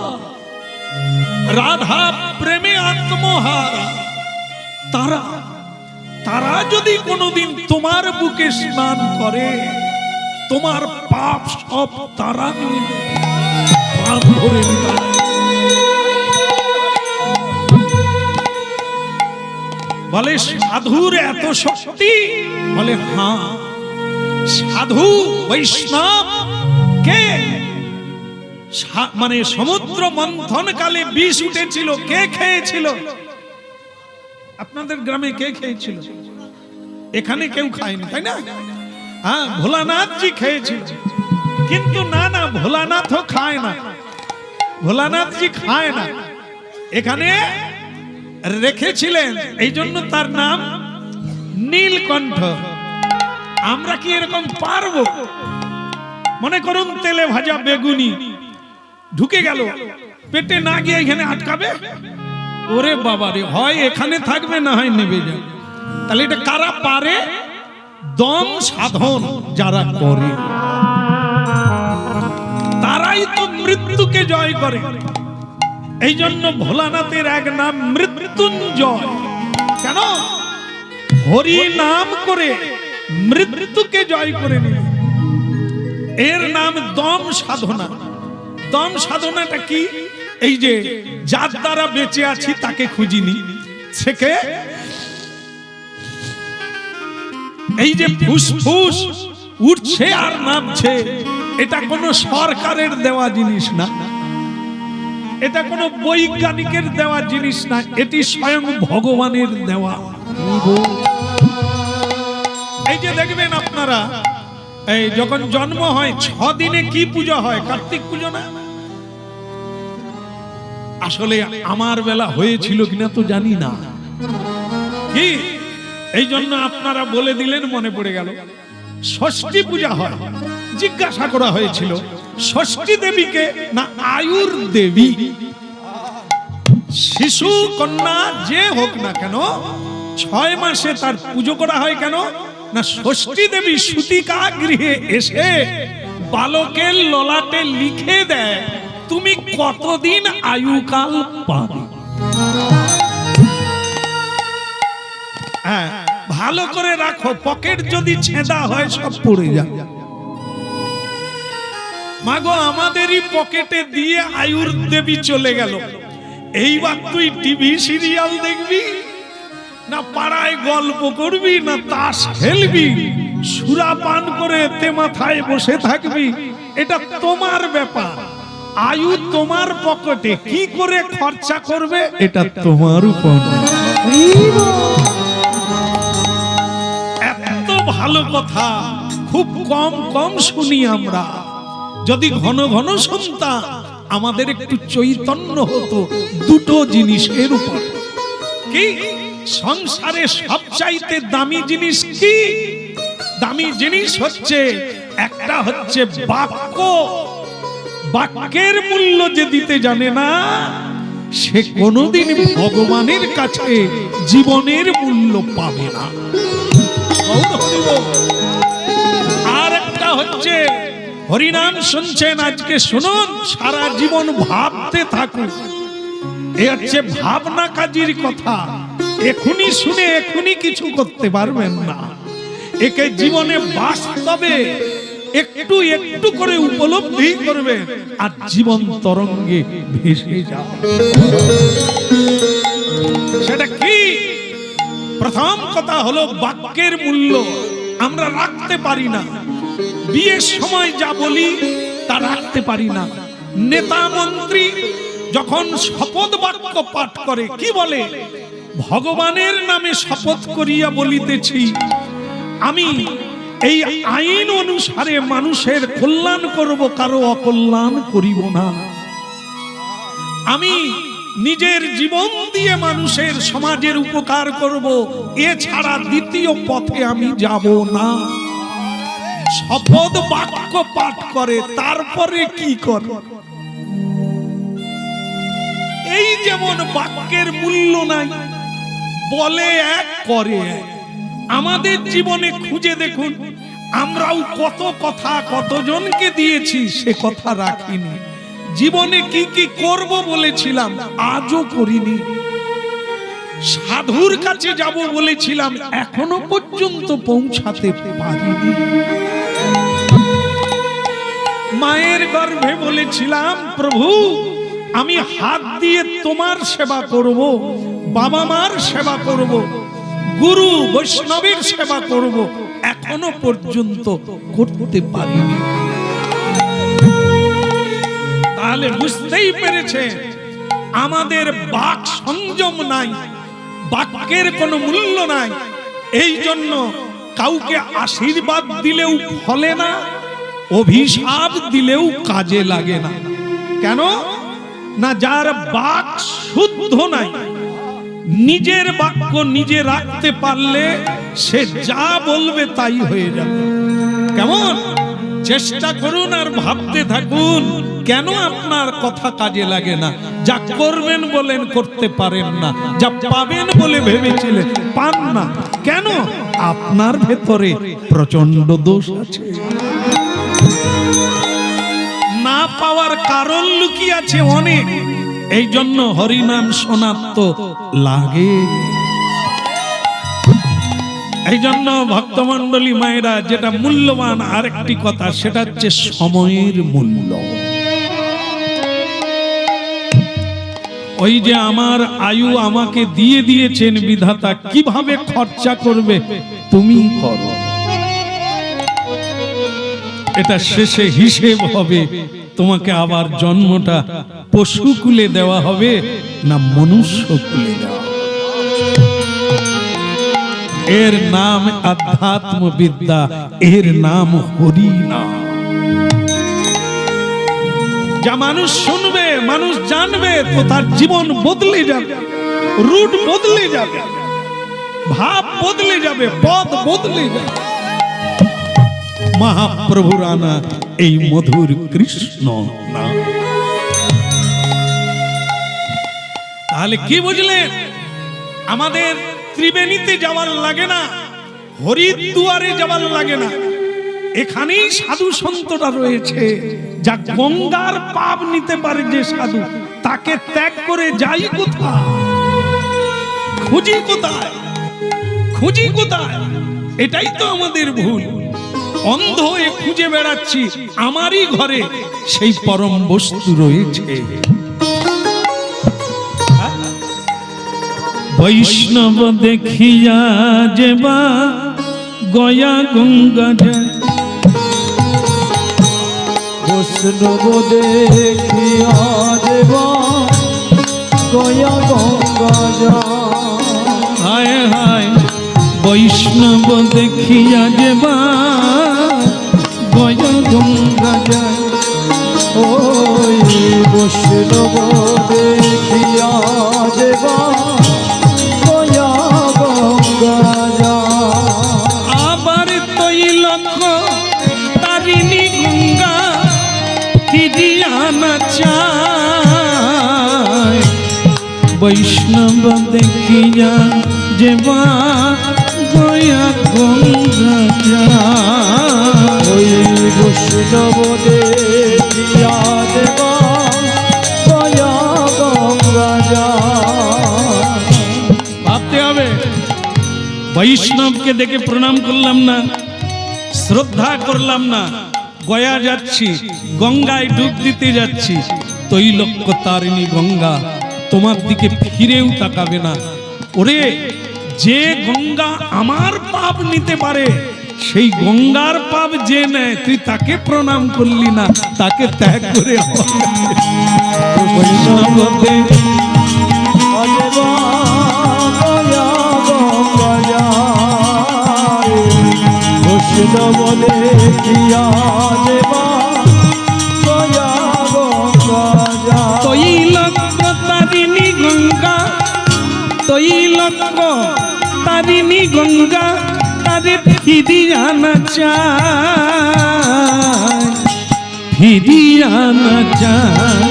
রাধা প্রেমে আত্মহারা, তারা তারা যদি কোনোদিন তোমার বুকে স্নান করে, তোমার পাপ সব তারা নিয়ে পাপ ধরে নিতে। বলে সাধুর এত শক্তি? বলে হ্যাঁ, সাধু বৈষ্ণব কে? মানে সমুদ্র মন্থন কালে বিষ উঠেছিল, কে খেয়েছিল? আপনাদের গ্রামে কে খেয়েছিল? এখানে কেউ খায়নি, তাই না? হ্যাঁ, ভোলানাথজি খেয়েছিল। কিন্তু না না, ভোলানাথও খায় না, ভোলানাথজি খায় না। এখানে রেখেছিলেন, এই জন্য তার নাম নীলকণ্ঠ। আমরা কি এরকম পারবো? মনে করুন তেলে ভাজা বেগুনি ঢুকে গেল, পেটে না গিয়ে এখানে আটকাবে? ওরে বাবা রে, হয় এখানে থাকবে না হয় নেবে যাবে। তাহলে এটা কারা পারে? দম সাধন যারা করে তারাই তো মৃত্যুকে জয় করে। এই জন্য ভোলানাথের এক নাম মৃত্যুঞ্জয়। কেন? হরি নাম করে মৃত্যুকে জয় করে নিল। এর নাম দম সাধনা। দম সাধনাটা কি? এই যে যার দ্বারা বেঁচে আছি তাকে খুঁজিনি, সেকে এই যে ফুসফুস উঠছে আর নামছে, এটা কোনো সরকারের দেওয়া জিনিস না, এটা কোনো বৈজ্ঞানিকের দেওয়া জিনিস না, এটি স্বয়ং ভগবানের দেওয়া। এই যে দেখবেন আপনারা, এই যখন জন্ম হয় 6 দিনে কি পূজা হয়? কার্তিক পুজো না? আসলে আমার বেলা হয়েছিল কিনা তো জানি না, কি এই জন্য আপনারা বলে দিলেন মনে পড়ে গেল। ষষ্ঠী পূজা হয়। জিজ্ঞাসা করা হয়েছিল ষষ্ঠী দেবীকে না আয়ুর দেবী? শিশু কন্যা যে হোক না কেন 6 মাসে তার পুজো করা হয় কেন না? ষষ্ঠী দেবী সুতিকা গৃহে এসে বালকের ললাটে লিখে দেয় তুমি কতদিন আয়ুকাল পাবে। হ্যাঁ, ভালো করে রাখো, পকেট যদি ছেঁদা হয় সব পড়ে যায়। মাগো, আমাদেরই পকেটে দিয়ে আয়ুর দেবী চলে গেল। এইবার তুই টিভি সিরিয়াল দেখবি না পাড়ায় গল্প করবি না তাস খেলবি, সুরা পান করে তে মাথায় বসে থাকবি, এটা তোমার ব্যাপার। আয়ু তোমার পকেটে, কি করে খরচা করবে এটা তোমার উপর। এত ভালো কথা খুব কম কম শুনি আমরা। যদি ঘন ঘন শুনতাম আমাদের একটু চৈতন্য হতো দুটো জিনিসের উপর। কি? সংসারে সবচাইতে দামি জিনিস কি? দামি জিনিস হচ্ছে, একটা হচ্ছে বাক্য। বাক্যের মূল্য যে দিতে জানে না সে কোনোদিন ভগবানের কাছে জীবনের মূল্য পাবে না। আর একটা হচ্ছে হরিনাম শুনছেন, আজকে শুনুন, সারা জীবন ভাবতে থাকুন। এ হচ্ছে ভাবনা কাজীর কথা। এখনই শুনে এখনই কিছু করতে পারবেন না, একে জীবনে বাস্তবে একটু একটু করে উপলব্ধি করবে আর জীবন তরঙ্গে ভেসে যাবে। সেটা কি? প্রথম কথা হলো বাক্যের মূল্য আমরা রাখতে পারি না। বিয়ের সময় যা বলি তা রাখতে পারি না। নেতা মন্ত্রী যখন শপথ বাক্য পাঠ করে কি বলে? ভগবানের নামে শপথ করিয়া বলিতেছি আমি এই আইন অনুসারে মানুষের কল্যাণ করব, কারো অকল্যাণ করিব না। আমি নিজের জীবন দিয়ে মানুষের সমাজের উপকার করব, এছাড়া দ্বিতীয় পথে আমি যাব না। শপথ বাক্য পাঠ করে, তারপরে কি করে? এই যেমন বাক্যের মূল্য নাই, বলে এক করে এক। আমাদের জীবনে খুঁজে দেখুন, আমরাও কত কথা কতজনকে দিয়েছি, সে কথা রাখিনি। জীবনে কি কি করব বলেছিলাম, আজও করিনি। সাধুর কাছে যাব বলেছিলাম, এখনো পর্যন্ত পৌঁছাতে পারিনি। মায়ের গর্ভে বলেছিলাম প্রভু আমি হাত দিয়ে তোমার সেবা করব, বাবা মার সেবা করব, গুরু বৈষ্ণবের সেবা করব, এখনো পর্যন্ত করতে পারিনি। তাহলে বুঝতেই পেরেছে আমাদের বাক সংযম নাই, বাক্যের কোনো মূল্য নাই। এই জন্য কাউকে আশীর্বাদ দিলেও ফলে না, অভিশাপ দিলেও কাজে লাগে না। কেন? না যার বাক শুদ্ধ নাই, নিজের বাক্য নিজে রাখতে পারলে সে যা বলবে তাই হয়ে যাবে। কেমন? চেষ্টা করুন আর ভাবতে থাকুন কেন আপনার কথা কাজে লাগে না। যা করবেন বলেন করতে পারেন না, যা পাবেন বলে ভেবেছিলেন পান না। কেন? আপনার ভেতরে প্রচন্ড দোষ আছে। না পাওয়ার কারণ লুকিয়ে আছে অনেক। এই জন্য হরিনাম শোনার তো লাগে। এই জন্য ভক্তমন্ডলী মায়েরা, যেটা মূল্যবান আরেকটি কথা, সেটা হচ্ছে সময়ের মূল্য। ওই যে আমার আয়ু আমাকে দিয়ে দিয়েছেন বিধাতা, কিভাবে খরচা করবে তুমি করো। এটা শেষে হিসেব হবে। তোমাকে আবার জন্মটা পশুকুলে দেওয়া হবে না মনুষ্য কুলে দেওয়া হবে। এর নাম আধ্যাত্ম বিদ্যা, এর নাম হরি নাম। যা মানুষ শুনবে, মানুষ জানবে, তো তার জীবন বদলে যাবে, রুট বদলে যাবে, ভাব বদলে যাবে, পথ বদলে যাবে। মহাপ্রভুর আনা এই মধুর কৃষ্ণ নাম। তাহলে কি বুঝলেন? আমাদের ত্রিবেণীতে যাওয়ার লাগে না, হরিদ্বারে যাওয়ার লাগে না। এখানেই সাধু সন্তরা রয়েছে। যা গঙ্গার পাপ নিতে পারে যে সাধু, তাকে ত্যাগ করে যাই কোথায়? খুঁজি কোথায়? খুঁজি কোথায়? এটাই তো আমাদের ভুল। অন্ধ হয়ে খুঁজে বেড়াচ্ছি, আমারই ঘরে সেই পরম বস্তু রয়েছে। বৈষ্ণব দেখিয়া যেবা গয়া গঙ্গা যায়। বৈষ্ণব দেখিয়া দেবা গয়া গঙ্গা যায়। হায় হায় বৈষ্ণব দেখিয়া যেবা গয়া গঙ্গা যায়। ওই বৈষ্ণব দেখিয়া দেবা গয়া গঙ্গা যায়। আবার তৈলক তারিণী গঙ্গা ফিরিয়া না চায়। বৈষ্ণব দেখিয়া যেবা গয়া গঙ্গা যায়। ওই বৈষ্ণব দেখিয়া দেবা গয়া গঙ্গা যায়। ভাবতে হবে, বৈষ্ণবকে দেখে প্রণাম করলাম না, শ্রদ্ধা করলাম না, গয়া যাচ্ছি, গঙ্গায় ডুব দিতে যাচ্ছি, তৈলক্য তারিণী গঙ্গা তোমার দিকে ফিরেও তাকাবে না। ওরে, যে গঙ্গা আমার পাপ নিতে পারে, সেই গঙ্গার পাপ যে নেয়, তুই তাকে প্রণাম করলি না, তাকে ত্যাগ করে বৈষ্ণব অজবা গয়া গঙ্গা যায়। বৈষ্ণব দেখিয়া দেবা গয়া গঙ্গা যায়। তৈলক্য তারিণী গঙ্গা, তৈলক্য তারিণী গঙ্গা তারে ফিরিয়া না চায়, ফিরিয়া না চায়।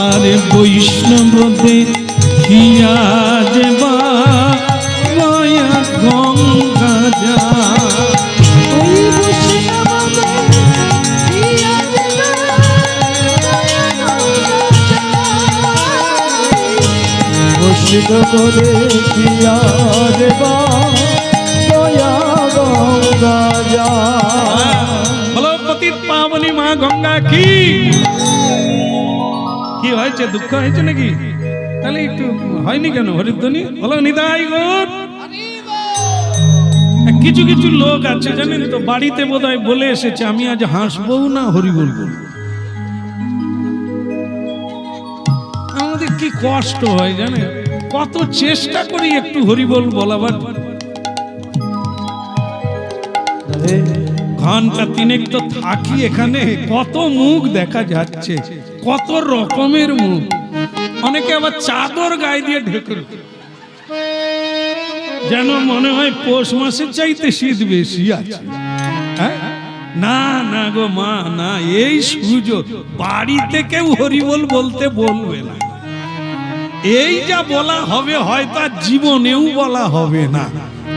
আরে বৈষ্ণব দেখিয়া যেবা গয়া গঙ্গা যায়। ওই বৈষ্ণব দেখিয়া যেবা গয়া গঙ্গা যায়। বৈষ্ণব দেখিয়া দেবা গয়া গঙ্গা যায়। বলো পতিত পাবনী মা গঙ্গা কি। কি হয়েছে? দুঃখ হয়েছে নাকি? তাহলে একটু হয়নি কেন হরিধ্বনি? বলো নিতাই গৌর। কিছু কিছু লোক আছে জানেন তো, বাড়িতে বোধহয় বলে এসেছে আমি আজ হাসবো না হরি বলবো। আমাদের কি কষ্ট হয় জানেন, কত চেষ্টা করি একটু হরিবল বলাবার। ঘন্টা তিনেক তো থাকি এখানে, কত মুখ দেখা যাচ্ছে, কত রকমের মুখ, অনেকে আবার চাদর গায়ে দিয়ে ঢেকে রাখে। যেন মনে হয় পৌষ মাসের চাইতে শীত বেশি আছে। হ্যাঁ? না না গো মা, না, এই সুযোগ বাড়িতে কেউ হরিবোল বলতে বলবে না। এই যা বলা হবে হয়তো আর জীবনেও বলা হবে না,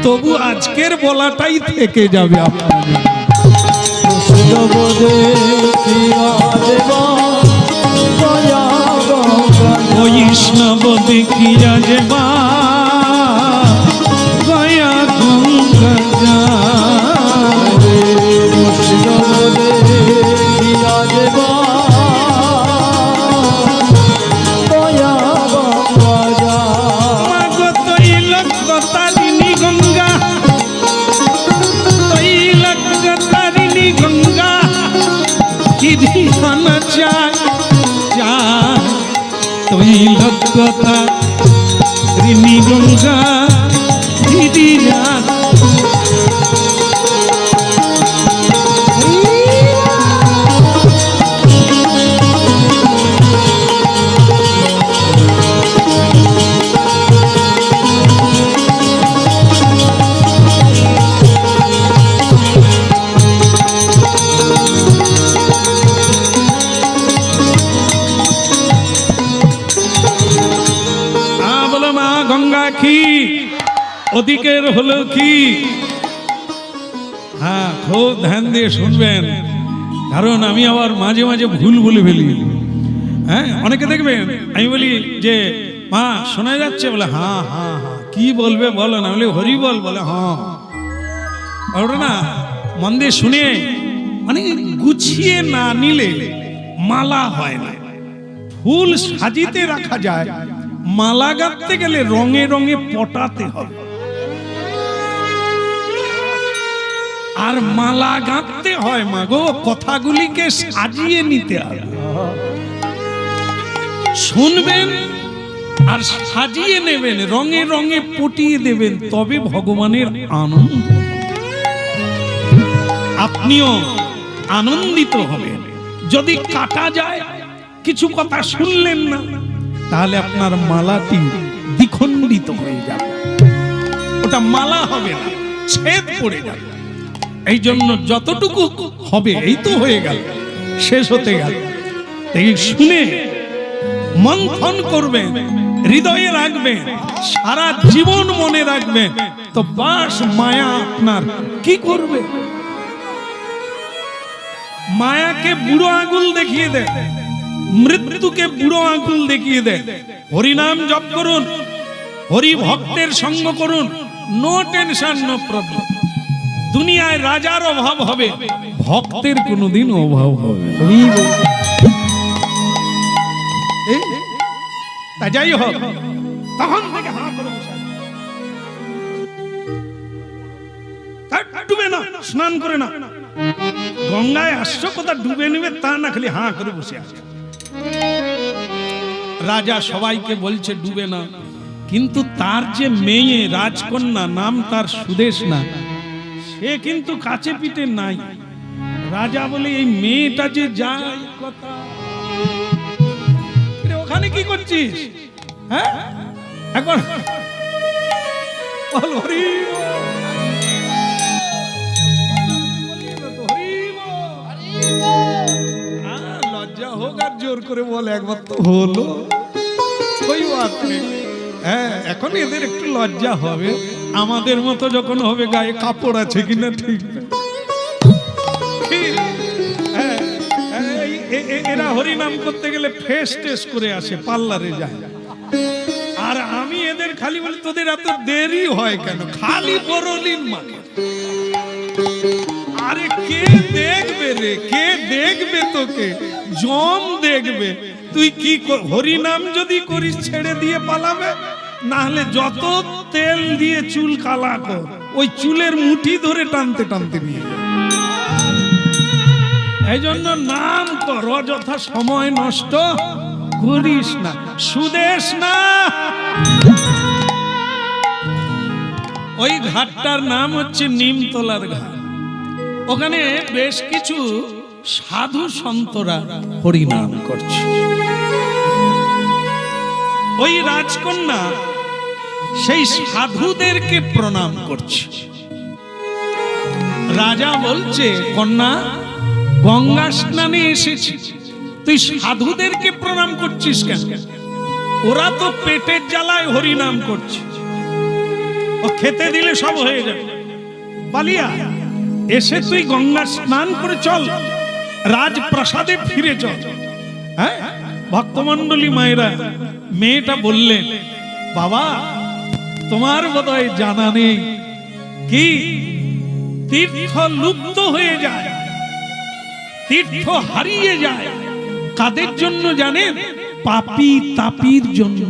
তবু আজকের বলাটাই থেকে যাবে আপনাদের। বৈষ্ণব দেখিয়া দেবা দয়া গঙ্গা বৈষ্ণব দেখিয়া যেবা গয়া গঙ্গা যায়। বৈষ্ণব দেখিয়া দেবা দয়া গঙ্গা যায়। মাগো তৈলক তারিণী গঙ্গা, তৈলক তারিণী গঙ্গা, কিরিয়ানা যায় যায়। তৈলক তারিণী গঙ্গা কিরিয়া। বলো মা গঙ্গা কি, ওদিকের হলো কি? হ্যাঁ, খুব ধ্যান দিয়ে শুনবেন, কারণ আমি আবার মাঝে মাঝে ভুল বলে ফেলি। হ্যাঁ, অনেকে দেখবেন আমি বলি যে মা শোনা যাচ্ছে, বলে হ্যাঁ হ্যাঁ হ্যাঁ। কি বলবে বলো না, বলে হরি বল, বলে হ্যাঁ। ওটা না মন দিয়ে শুনে, মানে গুছিয়ে না নিলে মালা হয় না। ফুল সাজিতে রাখা যায়, মালা গাঁথতে গেলে রঙে রঙে পটাতে হবে। আর মালা গাঁথতে হয় মাগো কথাগুলিকে সাজিয়ে নিতে হবে। শুনবেন আর সাজিয়ে নেবেন, রঙে রঙে পটিয়ে দেবেন, তবে ভগবানের আনন্দ, আপনিও আনন্দিত হবেন। যদি কাটা যায়, কিছু কথা শুনলেন না, তাহলে আপনার মালাটি দ্বিখণ্ডিত হয়ে যাবে, ওটা মালা হবে না, ছেদ পড়ে যাবে। এই জন্য যতটুকু হবে, এই তো হয়ে গেল, শেষ হতে গেল, এই শুনে মন্থন করবেন, হৃদয়ে রাখবেন, সারা জীবন মনে রাখবেন, তো বাস মায়া আপনার কি করবে? মায়াকে বুড়ো আঙুল দেখিয়ে দেয়, মৃত্যুকে বুড়ো আঙুল দেখিয়ে দেয়। হরিনাম জপ করুন, হরি ভক্তের সঙ্গ করুন, নো টেনশন, নো প্রবলেম। দুনিয়ায় রাজার অভাব হবে, ভক্তের কোনোদিন অভাব হবে না। তা যাই হোক, তখন থেকে হাঁ করে বসে আছে। ডুবে না, স্নান করে না, গঙ্গায় আসছো কোথা ডুবে নেবে তা না, খালি হাঁ করে বসে আছে। রাজা সবাইকে বলছে ডুবে না, কিন্তু তার যে মেয়ে রাজকন্যা, নাম তার সুদেশনা, সে কিন্তু কাছে পিঠে নাই। রাজা বলে এই মেয়েটা যে যায় কথা, ওখানে কি করছিস? হ্যাঁ, একবার বল হরি বল। লজ্জা হোক আর জোর করে বলে একবার তো হলো, ওই বাপরে। হ্যাঁ, এখন এদের একটু লজ্জা হবে, আমাদের মতো যখন হবে গায়ে কাপড় আছে কিনা ঠিক না। এরা হরিনাম করতে গেলে ফেস টেস্ট করে আসে, পার্লারে যায়। আর আমি এদের খালি বলি তোদের এত দেরি হয় কেন, খালি বরলিন মাকে। আরে কে দেখবে রে, কে দেখবে তোকে? জম দেখবে। তুই কি হরিনাম যদি করিস ছেড়ে দিয়ে পালাবে, না হলে যত তেল দিয়ে চুল কালা কর, ওই চুলের মুঠি ধরে টানতে টানতে নিয়ে যাবে। এই জন্য নাম কর, অযথা সময় নষ্ট করিস না। সুদেশ না, ওই ঘাটটার নাম হচ্ছে নিমতলার ঘাট। ওখানে বেশ কিছু সাধু সন্তরা হরিনাম করছে। ওই রাজকন্যা সেই সাধুদেরকে প্রণাম করছে। রাজা বলছে, কন্যা, গঙ্গা স্নানে এসেছি, তুই সাধুদেরকে প্রণাম করছিস কেন? ওরা তো পেটের জ্বালায় হরিনাম করছে, ও খেতে দিলে সব হয়ে যাবে। পালিয়া এসে তুই গঙ্গা স্নান করে চল, রাজপ্রাসাদে ফিরে চল। হ্যাঁ, ভক্তমণ্ডলী মায়েরা, মেয়েটা বললেন, বাবা তোমার বোধহয় জানা নেই কি তীর্থ লুপ্ত হয়ে যায়, তীর্থ হারিয়ে যায় কাদের জন্য জানেন? পাপী তাপীর জন্য।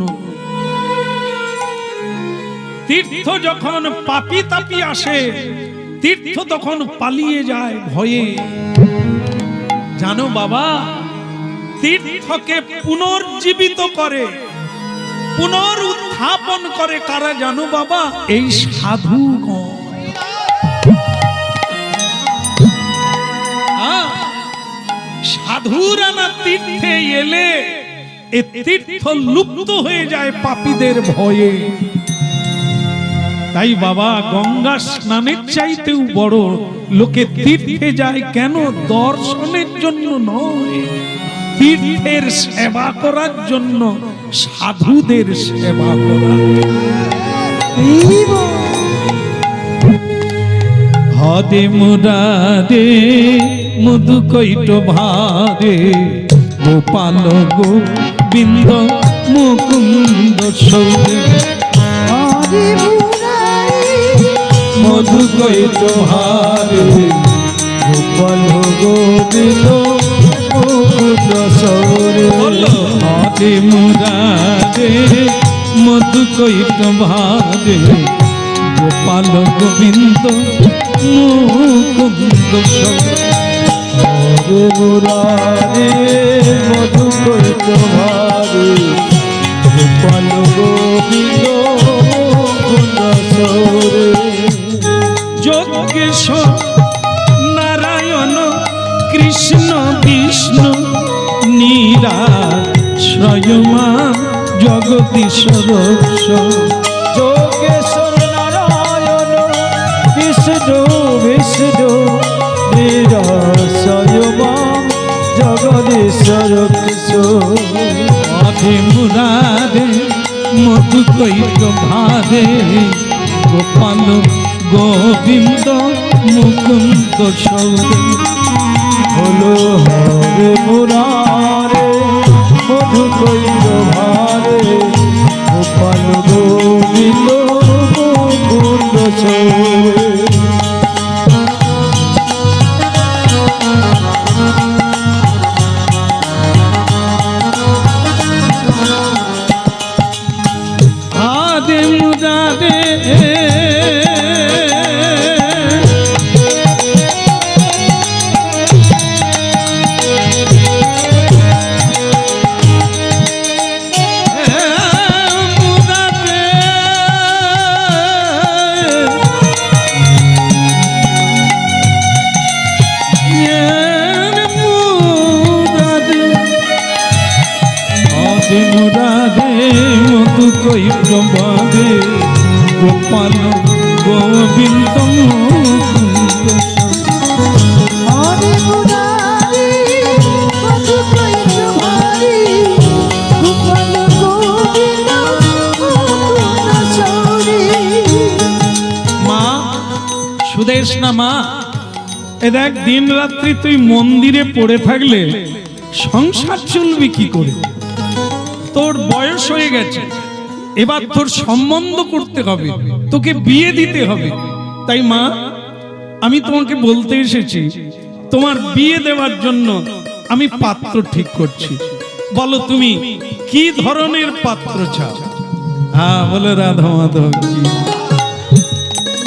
তীর্থ যখন পাপী তাপী আসে, তীর্থ তখন পালিয়ে যায় ভয়ে। জানো বাবা, তীর্থকে পুনর্জীবিত করে, পুনরুত্থাপন করে কারা জানো বাবা? এই সাধুগণ। সাধুরা না তীর্থে এলে এ তীর্থ লুপ্ত হয়ে যায় পাপীদের ভয়ে। তাই বাবা, গঙ্গা স্নানের চাইতেও বড় লোকে তীর্থে যায় কেন? দর্শনের জন্য নয়, তীর্থের সেবা করার জন্য, সাধুদের সেবা করা। হদে মুরারে মধু কৈট ভারে, গোপাল গোবিন্দ মুকুন্দ সৌরে। মধু কৈট ভারে, গোপাল গোবিন্দ মুকুন্দ সৌরে। হদে মুরারে মধু কৈট ভারে, গোপাল গোবিন্দ মুকুন্দ সৌরে। হরে মুরারে মধু কৈট ভারে, গোপাল গোবিন্দ মুকুন্দ সৌরে। যোগেশ্বর নারায়ণ কৃষ্ণ বিষ্ণু নিরাশ্রয় মা জগদীশ্বর। যোগেশ্বর নারায়ণ কৃষ্ণ বিষ্ণু নিরাশ্রয় মা জগদীশ্বর কিশোর। হদে মুরারে মধু কৈট ভারে, গোপাল গোবিন্দ মুকুন্দ সৌরে। হলো হরে মুরারে মধু কৈট ভারে, গোপাল গোবিন্দ মুকুন্দ সৌরে। হদে মুরারে মধু কৈট ভারে, গোপাল গোবিন্দ মুকুন্দ মা সুদেশ না মা, এ দেখ দিন রাত্রি তুই মন্দিরে পড়ে থাকলে সংসার চলবি কি করে? তোর বয়স হয়ে গেছে, এবার তোর সম্বন্ধ করতে হবে, তোকে বিয়ে দিতে হবে। তাই মা, আমি তোমাকে বলতে এসেছি, তোমার বিয়ে দেওয়ার জন্য আমি পাত্র ঠিক করছি। বলো তুমি কি ধরনের পাত্র চাও? হ্যাঁ বলে, রাধা মাধব কি।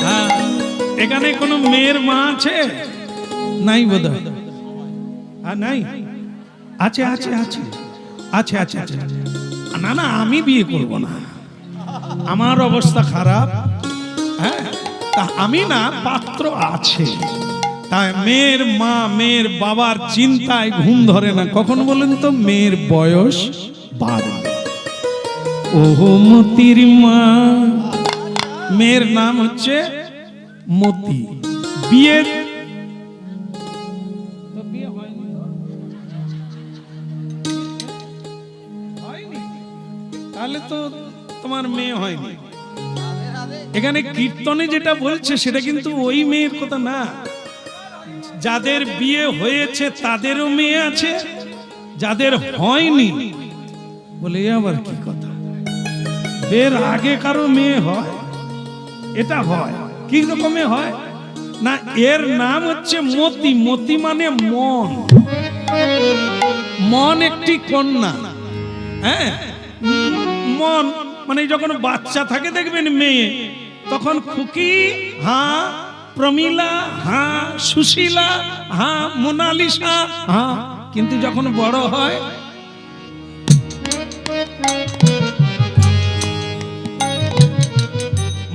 হ্যাঁ, এখানে কোনো মেয়ের মা আছে? নাই বোধহয়। হ্যাঁ নাই, আছে আছে আছে আছে আছে আছে। না না, আমি বিয়ে করব না, আমার অবস্থা খারাপ। হ্যাঁ, তা আমি না, পাত্র আছে। তাই মেয়ের মা মেয়ের বাবার চিন্তায় ঘুম ধরে না। কখন বলেন তো? মেয়ের বয়স বাড়ে। ওহো মতির মা, মেয়ের নাম হচ্ছে মতি। বিয়ে তাহলে তো তোমার মেয়ে হয়নি। এখানে কীর্তনে যেটা বলছে সেটা কিন্তু ওই মেয়ের কথা না। যাদের বিয়ে হয়েছে তাদেরও মেয়ে আছে, যাদের হয়নি বলে এ আবার কি কথা? এর আগে কারো মেয়ে হয়? এটা হয় কি রকমে হয় না, এর নাম হচ্ছে মতি। মতি মানে মন। মন একটি কন্যা। হ্যাঁ, মন মানে যখন বাচ্চা থাকে দেখবেন মেয়ে, তখন খুকি হ্যাঁ, প্রমিলা হ্যাঁ, সুশীলা হ্যাঁ, মোনালিসা হ্যাঁ। কিন্তু যখন বড় হয়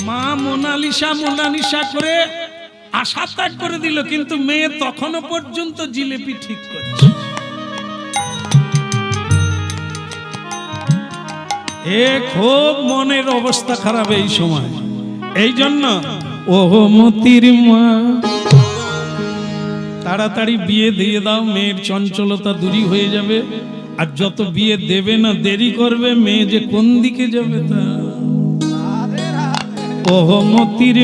মা মোনালিসা মোনালিসা করে আশা ত্যাগ করে দিল, কিন্তু মেয়ে তখনও পর্যন্ত জিলেপি ঠিক করছে। এ খুব মনের অবস্থা খারাপ এই সময়। এই জন্য ওহো মতির মা, তাড়াতাড়ি বিয়ে দিয়ে দাও, মেয়ের চঞ্চলতা দূরী হয়ে যাবে। আর যত বিয়ে দেবে না, দেরি করবে, মেয়ে যে কোন দিকে যাবে তা। ওহো মতির,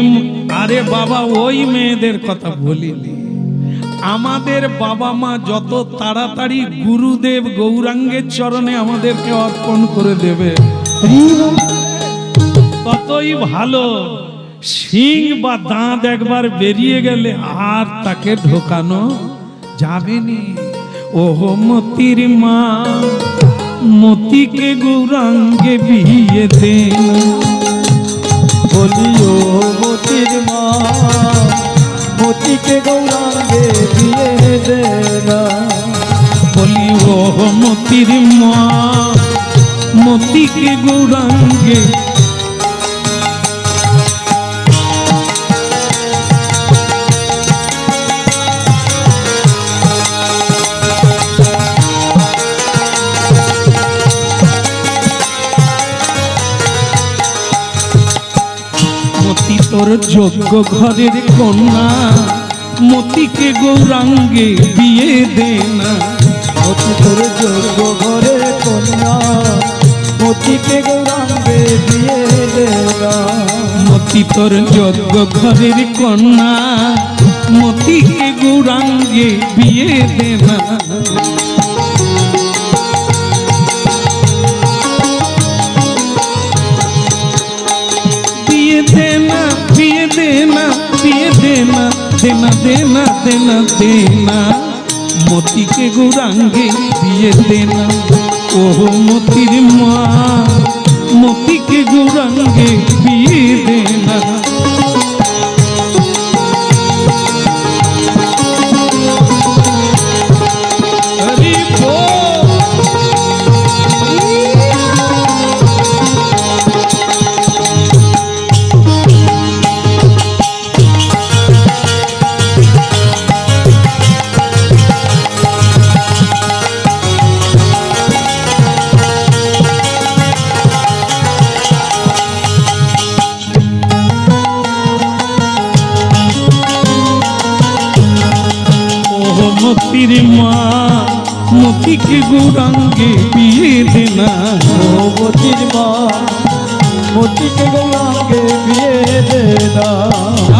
আরে বাবা ওই মেয়েদের কথা বলিনি। আমাদের বাবা মা যত তাড়াতাড়ি গুরুদেব গৌরাঙ্গের চরণে আমাদেরকে অর্পণ করে দেবে ততই ভালো। শিং বা দাঁত একবার বেরিয়ে গেলে আর তাকে ঢোকানো যাবে না। ওহো মতির মা, মতিকে গৌরাঙ্গে বিয়ে দেন। বলি ও মতির মা, মতিকে গৌরাঙ্গে বিয়ে দেনা। বলি ও মতির মা, মতিকে গৌরাঙ্গে তোর যোগ্য ঘরের কন্যা, মতিকে গৌরাঙ্গে বিয়ে দেনা। মতি তোর যোগ্য ঘরে কন্যা, মতিকে গৌরাঙ্গে বিয়ে দেনা। মতি তোর যোগ্য ঘরের কন্যা, মতিকে গৌরাঙ্গে বিয়ে দেনা। বিয়ে দেনা, বিয়ে দেনা, বিয়ে দেনা, দেনা দেনা দেনা দেনা, মতিকে গৌরাঙ্গে বিয়ে দেনা। ওহো মতির মা, মতিকে গৌরাঙ্গে বিয়ে দেনা। হরি বল। মতির মা, মতিকে গৌরাঙ্গে বিয়ে দেনা। ও মতির মা, মতিকে গৌরাঙ্গে বিয়ে দেনা।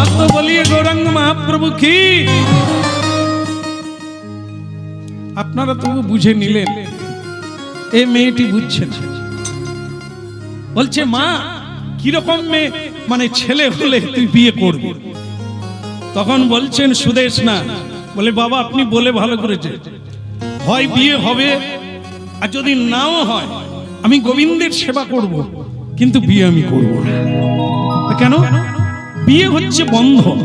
आप तो बोलिए गौरांग महाप्रभु की। আপনারা তবু বুঝে নিলেন, এই মেয়েটি বুঝছে না। বলছে মা কিরকম মেয়ে, মানে ছেলে হলে তুই বিয়ে করবি। তখন বলছেন সুদেশ না, বলে বাবা আপনি বলে ভালো করেছে, হয় বিয়ে হবে, আর যদি নাও হয় আমি গোবিন্দের সেবা করব, কিন্তু বিয়ে আমি করব না। কেন? বিয়ে হচ্ছে বন্ধন।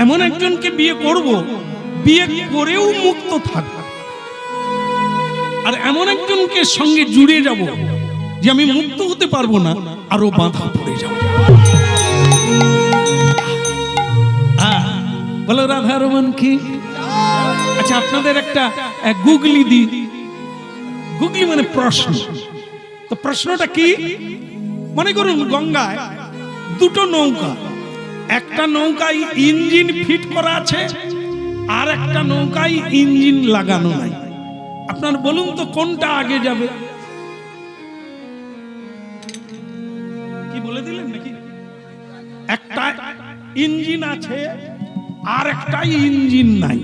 এমন একজনকে বিয়ে করব, বিয়ে করেও মুক্ত থাকব, আর এমন একজনকে সঙ্গে জুড়ে যাব যে আমি মুক্ত হতে পারবো না, আরো বাঁধা পড়ে যাব। বলো কি? আচ্ছা আপনাদের একটা গুগলি দি। গুগলি মানে প্রশ্ন। তো প্রশ্নটা কি? মনে করুন গঙ্গায় দুটো নৌকা, একটা নৌকায় ইঞ্জিন ফিট করা আছে আর একটা নৌকায় ইঞ্জিন লাগানো নাই। আপনার বলুন তো কোনটা আগে যাবে? কি বলে দিলেন নাকি? একটা ইঞ্জিন আছে আর একটা ইঞ্জিন নাই,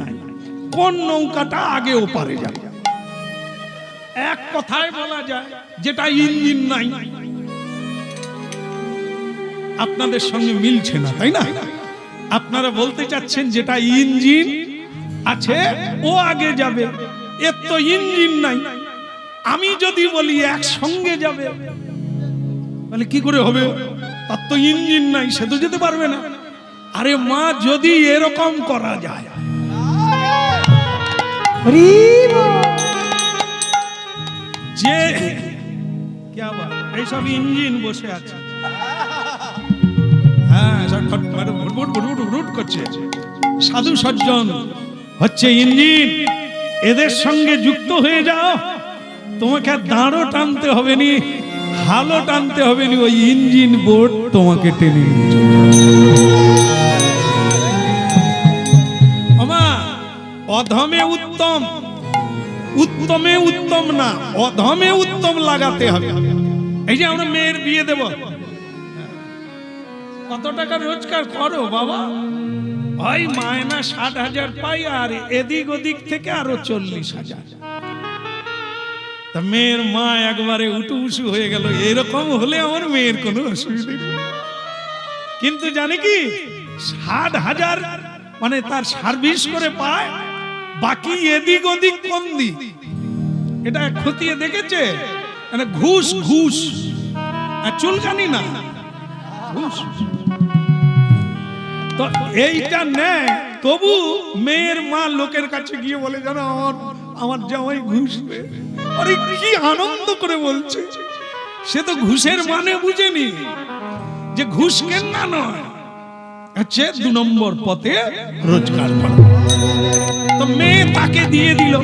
কোন নৌকাটা আগে ওপারে যাবে? এক কথায় বলা যায় যেটা ইঞ্জিন নাই। আপনাদের সঙ্গে মিলছে না, তাই না? আপনারা বলতে চাচ্ছেন যেটা ইঞ্জিন আছে ও আগে যাবে, এর তো ইঞ্জিন নাই। আমি যদি বলি একসঙ্গে যাবে, তাহলে কি করে হবে? তার তো ইঞ্জিন নাই, সে তো যেতে পারবে না। আরে মা, যদি এরকম করা যায়, যে এইসব ইঞ্জিন বসে আছে, হ্যাঁ করছে, সাধু সজ্জন হচ্ছে ইঞ্জিন, এদের সঙ্গে যুক্ত হয়ে যাও, তোমাকে দাঁড়ও টানতে হবে নি, হালও টানতে হবে নি, ওই ইঞ্জিন বোর্ড তোমাকে টেনে নিয়ে চলে যাবে। অধমে উত্তম, উত্তমে উত্তম না, অধমে উত্তম লাগাতে হবে। এই যে আমরা মেয়ের বিয়ে দেব, কত টাকা রোজগার করো বাবা? ওই মায়না 60,000 পাই, আর এদিক ওদিক থেকে আরো 40,000। তা মেয়ের মা একবারে উটুউসু হয়ে গেল, এরকম হলে আমার মেয়ের কোনো অসুবিধা নেই। কিন্তু জানে কি, 60,000 মানে তার সার্ভিস করে পায়, বাকি এদিক ওদিক কোন দিক, এটা খতিয়ে দেখেছে? মানে ঘুষ ঘুষ, চুলকানি না, ঘুষ। তো এইটা নেয়, তবু মেয়ের মা লোকের কাছে গিয়ে বলে, জানো আমার জামাই ঘুষ পেয়ে। আরে কি আনন্দ করে বলছে, সে তো ঘুষের মানে বুঝেনি যে ঘুষ কেন না নয়, হচ্ছে 2 নম্বর পথে রোজগার করা। তো মেয়ে তাকে দিয়ে দিল,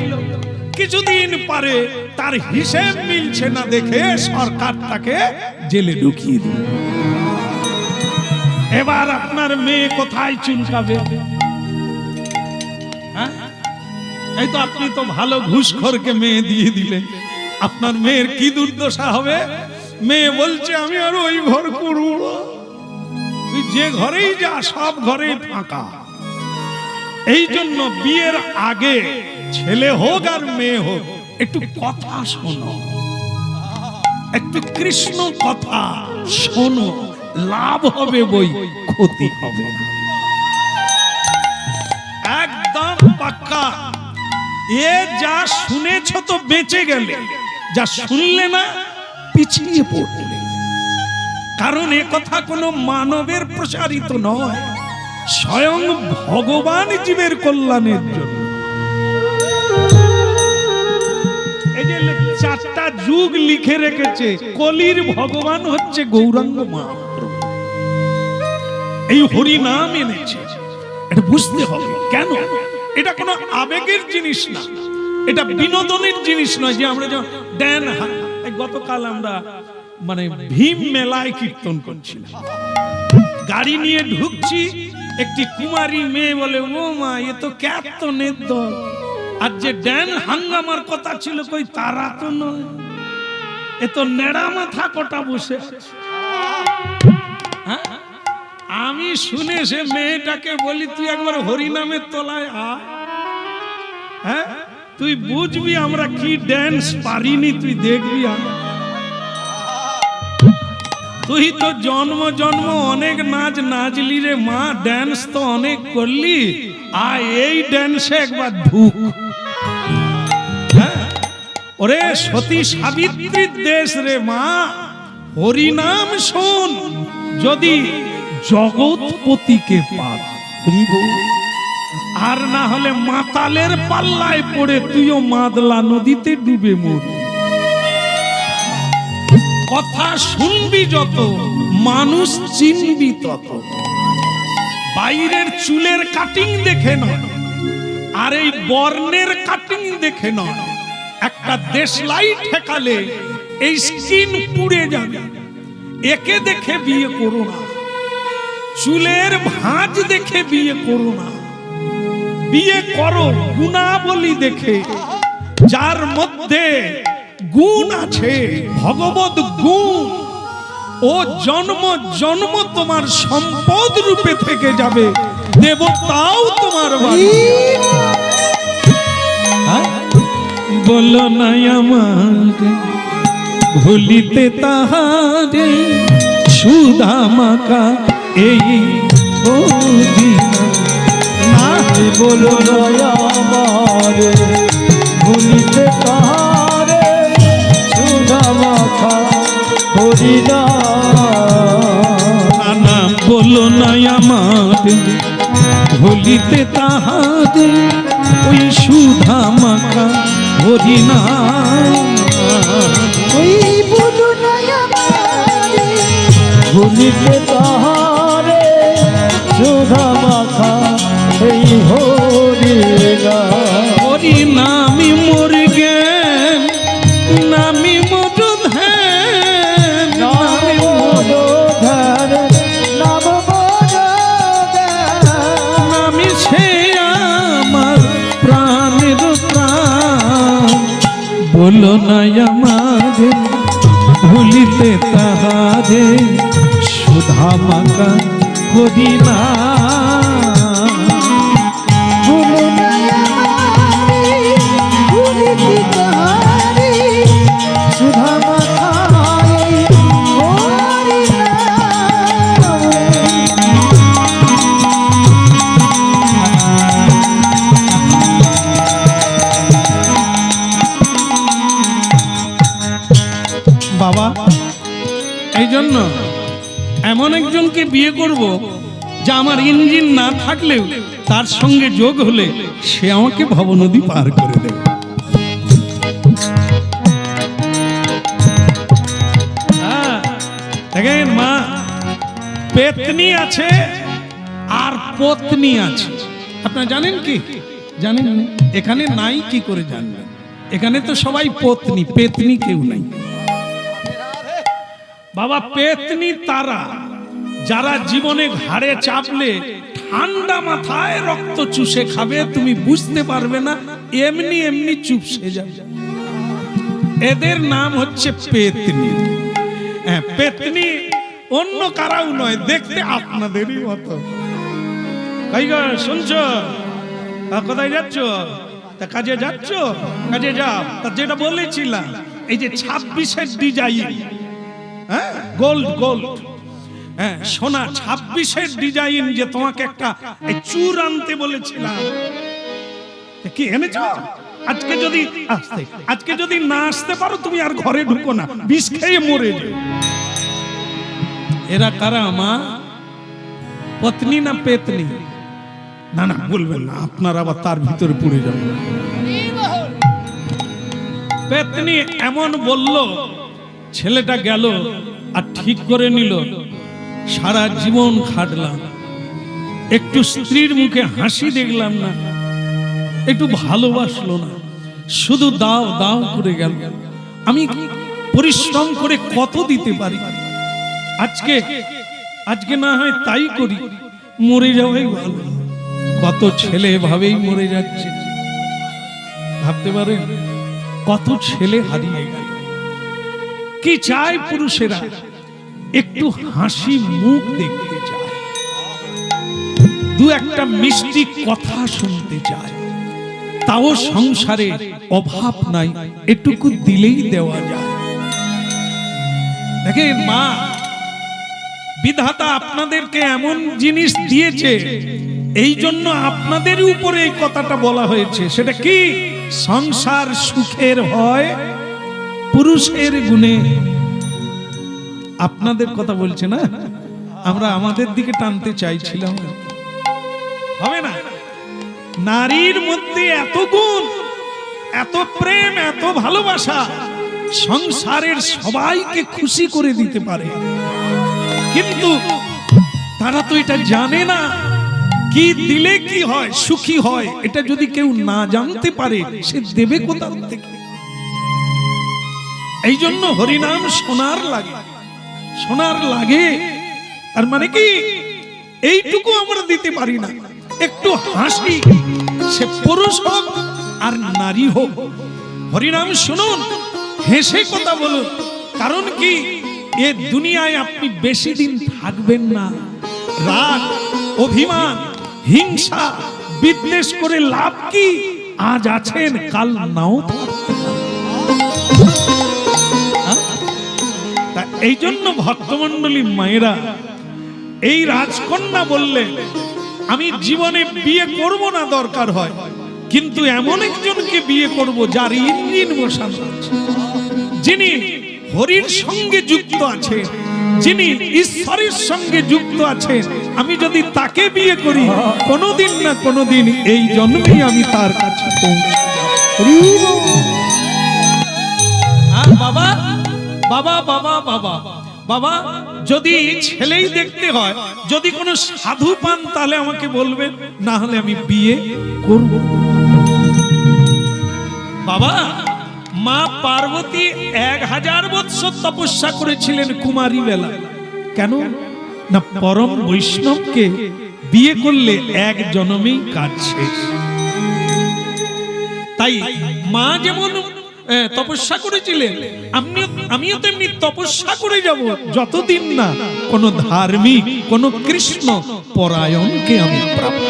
কিছুদিন পরে তার হিসেব মিলছে না দেখে সরকার তাকে জেলে ঢুকিয়ে দিল। এবার আপনার মেয়ে কোথায় চুলকাবে? হ্যাঁ, এই তো আপনি তো ভালো ঘুষখোরকে মেয়ে দিয়ে দিলেন, আপনার মেয়ের কি দুর্দশা হবে? মেয়ে বলছে আমি আর ওই ঘর করব না, তুই যে ঘরেই যা সব ঘরেই ফাঁকা। এই জন্য বিয়ের আগে ছেলে হোক আর মেয়ে হোক, একটু কথা শোনো, একটু কৃষ্ণ কথা শোনো, লাভ হবে বই, ক্ষতি হবে না, একদম পাক্কা। এ যা শুনেছ তো বেঁচে গেলে, যা শুনলে না পিছিয়ে পড়লে। কারণ এ কথা কোনো মানবের প্রসারিত নয়, স্বয়ং ভগবান জীবের কল্যাণের জন্য। এই যে 4টা যুগ লিখে রেখেছে, কলির ভগবান হচ্ছে গৌরাঙ্গ মহাপ্রভু, এই হরি নাম এনেছে। এটা বুঝতে হবে কেন, এটা কোনো আবেগের জিনিস না, এটা বিনোদনের জিনিস নয়। যে আমরা যখন দেন, গতকাল আমরা মানে ভীম মেলায় কীর্তন করছিলাম, গাড়ি নিয়ে ঢুকছি, একটি কুমারী মেয়ে বলে, ও মা এ তো কীর্তনের দল, আর যে ড্যান হাঙ্গামার কথা ছিল কই তারা তো নয়, এ তো নেড়া মাথা কটা বসে। আমি শুনে সে মেয়েটাকে বলি, তুই একবার হরিনামের তলায় আয়, হ্যাঁ তুই বুঝবি আমরা কি ড্যান্স পারিনি, তুই দেখবি। তুই তো জন্ম জন্ম অনেক নাচ নাচলি রে মা, ড্যান্স তো অনেক করলি, আর এই ড্যান্সে একবার ঢুক। ওরে সতী সাবিত্রীর দেশ রে মা, হরিনাম শোন, যদি জগৎপতিকে পাব, আর না হলে মাতালের পাল্লায় পড়ে তুইও মাদলা নদীতে ডুবে মরবি। কথা শুনবি যত, মানুষ চিনবি তত। বাইরের চুলের কাটিং দেখে নয়, আর এই বর্ণের কাটিং দেখে নয়। একটা দেশলাই ঠেকালে এই স্কিন পুড়ে যাবে, একে দেখে বিয়ে করো না। চুলের ভাঁজ দেখে বিয়ে করো না, বিয়ে করো গুণাবলী দেখে, যার মধ্যে গুণ আছে, ভগবত গুণ, ও জন্ম জন্ম তোমার সম্পদ রূপে থেকে যাবে, দেবতাও তোমার বাড়ি। বলো না আমারে ভুলিতে তাহারে, সুধা মাকা এই না বলো নয়া আমারে ভুলিতে তাহারে, সুধা মাখা হরিনা। না বলো না আমারে ভুলিতে তাহারে, ওই সুধা মাখা হরিনা। ওই বলো না আমারে ভুলিতে তাহারে, সুধা মাখা এই হরিনা। হরি নামি মোর জ্ঞান, নামি মোর ধ্যান, নাম বলো ধ্যান, নাম বলো ধ্যান। নামি সে আমার প্রাণের প্রাণ। বলো না আমারে ভুলিতে তাহারে, সুধা মাকা হরিনা। বলো না আমারে ভুলিতে তাহারে, সুধা মাখা এই হরিনা। বাবা, এই জন্য এমন একজনকে বিয়ে করব যা আমার ইঞ্জিন না থাকলেও তার সঙ্গে যোগ হলে সে আমাকে ভবনদী পার করে দেবে। দেখেন মা, পেতনি আছে আর পত্নী আছে। আপনারা জানেন কি? জানেন না? এখানে নাই কি করে জানবেন? এখানে তো সবাই পত্নী, পেতনি কেউ নাই। বাবা, পেতনি তারা যারা জীবনে ঘাড়ে চাপলে ঠান্ডা মাথায় রক্ত চুষে খাবে, তুমি বুঝতে পারবে না, এমনি এমনি চুপসে যাবে। এদের নাম হচ্ছে পেতনি। হ্যাঁ, পেতনি অন্য কারাও নয়, দেখতে আপনাদেরই মতো। কই গো, শুনছো? কোথায় যাচ্ছ? তা কাজে যাচ্ছ? কাজে যাও। তা যেটা বলেছিলাম, এই যে 26-এর ডিজাইন, হ্যাঁ, গোল্ড গোল্ড, হ্যাঁ সোনা, 26-এর ডিজাইন, যে তোমাকে একটা এই চূড় আনতে বলেছিলাম, কি এনেছো? আজকে যদি না আসতে পারো, তুমি আর ঘরে ঢুকো না, বিষ খেয়ে মরে যাবে। এরা কারা মা? পত্নী না পেতনি? না না, বলবেন না, আপনারা আবার তার ভিতরে পড়ে যাবেন। পেতনি এমন বলল, ছেলেটা গেল আর ঠিক করে নিল, সারা জীবন খাটলাম, একটু স্ত্রীর মুখে হাসি দেখলাম না, একটু ভালোবাসলো না, শুধু দাও দাও করে গেল। আমি পরিশ্রম করে কত দিতে পারি, আজকে না হয় তাই করি, মরে যাওয়াই ভালো। কত ছেলে এভাবেই মরে যাচ্ছে, ভাবতে পারেন? কত ছেলে হারিয়ে গেল। কি চায় পুরুষেরা? একটু হাসি মুখ দেখতে চায়, দু একটা মিষ্টি কথা শুনতে চায়, তাও সংসারে অভাব নাই, এটুকু দিলেই দেওয়া যায়। দেখেন মা, বিধাতা আপনাদেরকে এমন জিনিস দিয়েছে, এই জন্য আপনাদের উপরে এই কথাটা বলা হয়েছে। সেটা কি? সংসার সুখের হয় পুরুষের গুণে। আপনাদের কথা বলছে না, আমরা আমাদের দিকে টানতে চাইছিলাম, হবে না? নারীর মধ্যে এত গুণ, এত প্রেম, এত ভালোবাসা, সংসারের সবাইকে খুশি করে দিতে পারে। কিন্তু তারা তো এটা জানে না, কি দিলে কি হয়, সুখী হয়, এটা যদি কেউ না জানতে পারে সে দেবে কোথা থেকে? এই জন্য হরিনাম শোনার লাগে, শোনার লাগে। তার মানে কি এইটুকু আমরা দিতে পারি না, একটু হাসি, সে পুরুষ হোক আর নারী হোক, হরিনাম শুনুন, হেসে কথা বলুন। কারণ কি এ দুনিয়ায় আপনি বেশি দিন থাকবেন না। রাগ, অভিমান, হিংসা, বিদ্বেষ করে লাভ কি? আজ আছেন, কাল নাও থাকতে পারেন। এই জন্য ভক্তমণ্ডলী মায়েরা, এই রাজকন্যা বললে আমি জীবনে বিয়ে করব না দরকার হয়, কিন্তু এমন একজনকে বিয়ে করব যার ইঞ্জিন বসানো আছে, যিনি হরির সঙ্গে যুক্ত আছে, যিনি ঈশ্বরের সঙ্গে যুক্ত আছে। আমি যদি তাকে বিয়ে করি, কোনোদিন না কোনোদিন এই জন্মেই আমি তার কাছে পৌঁছে যাব। বাবা বাবা বাবা বাবা বাবা, যদি ছেলেই দেখতে হয়, যদি কোনো সাধু পান তাহলে আমাকে বলবেন, না হলে আমি বিয়ে করব। বাবা, মা পার্বতী 1000 বৎসর তপস্যা করেছিলেন কুমারী বেলা। কেন না? পরম বৈষ্ণবকে বিয়ে করলে এক জন্মেই কাজ শেষ। তাই মা যেমন তপস্যা করেছিলেন, আমিও তেমনি তপস্যা করে যাব, যতদিন না কোন ধার্মিক, কোন কৃষ্ণ পরায়ণকে আমি প্রাপ্ত।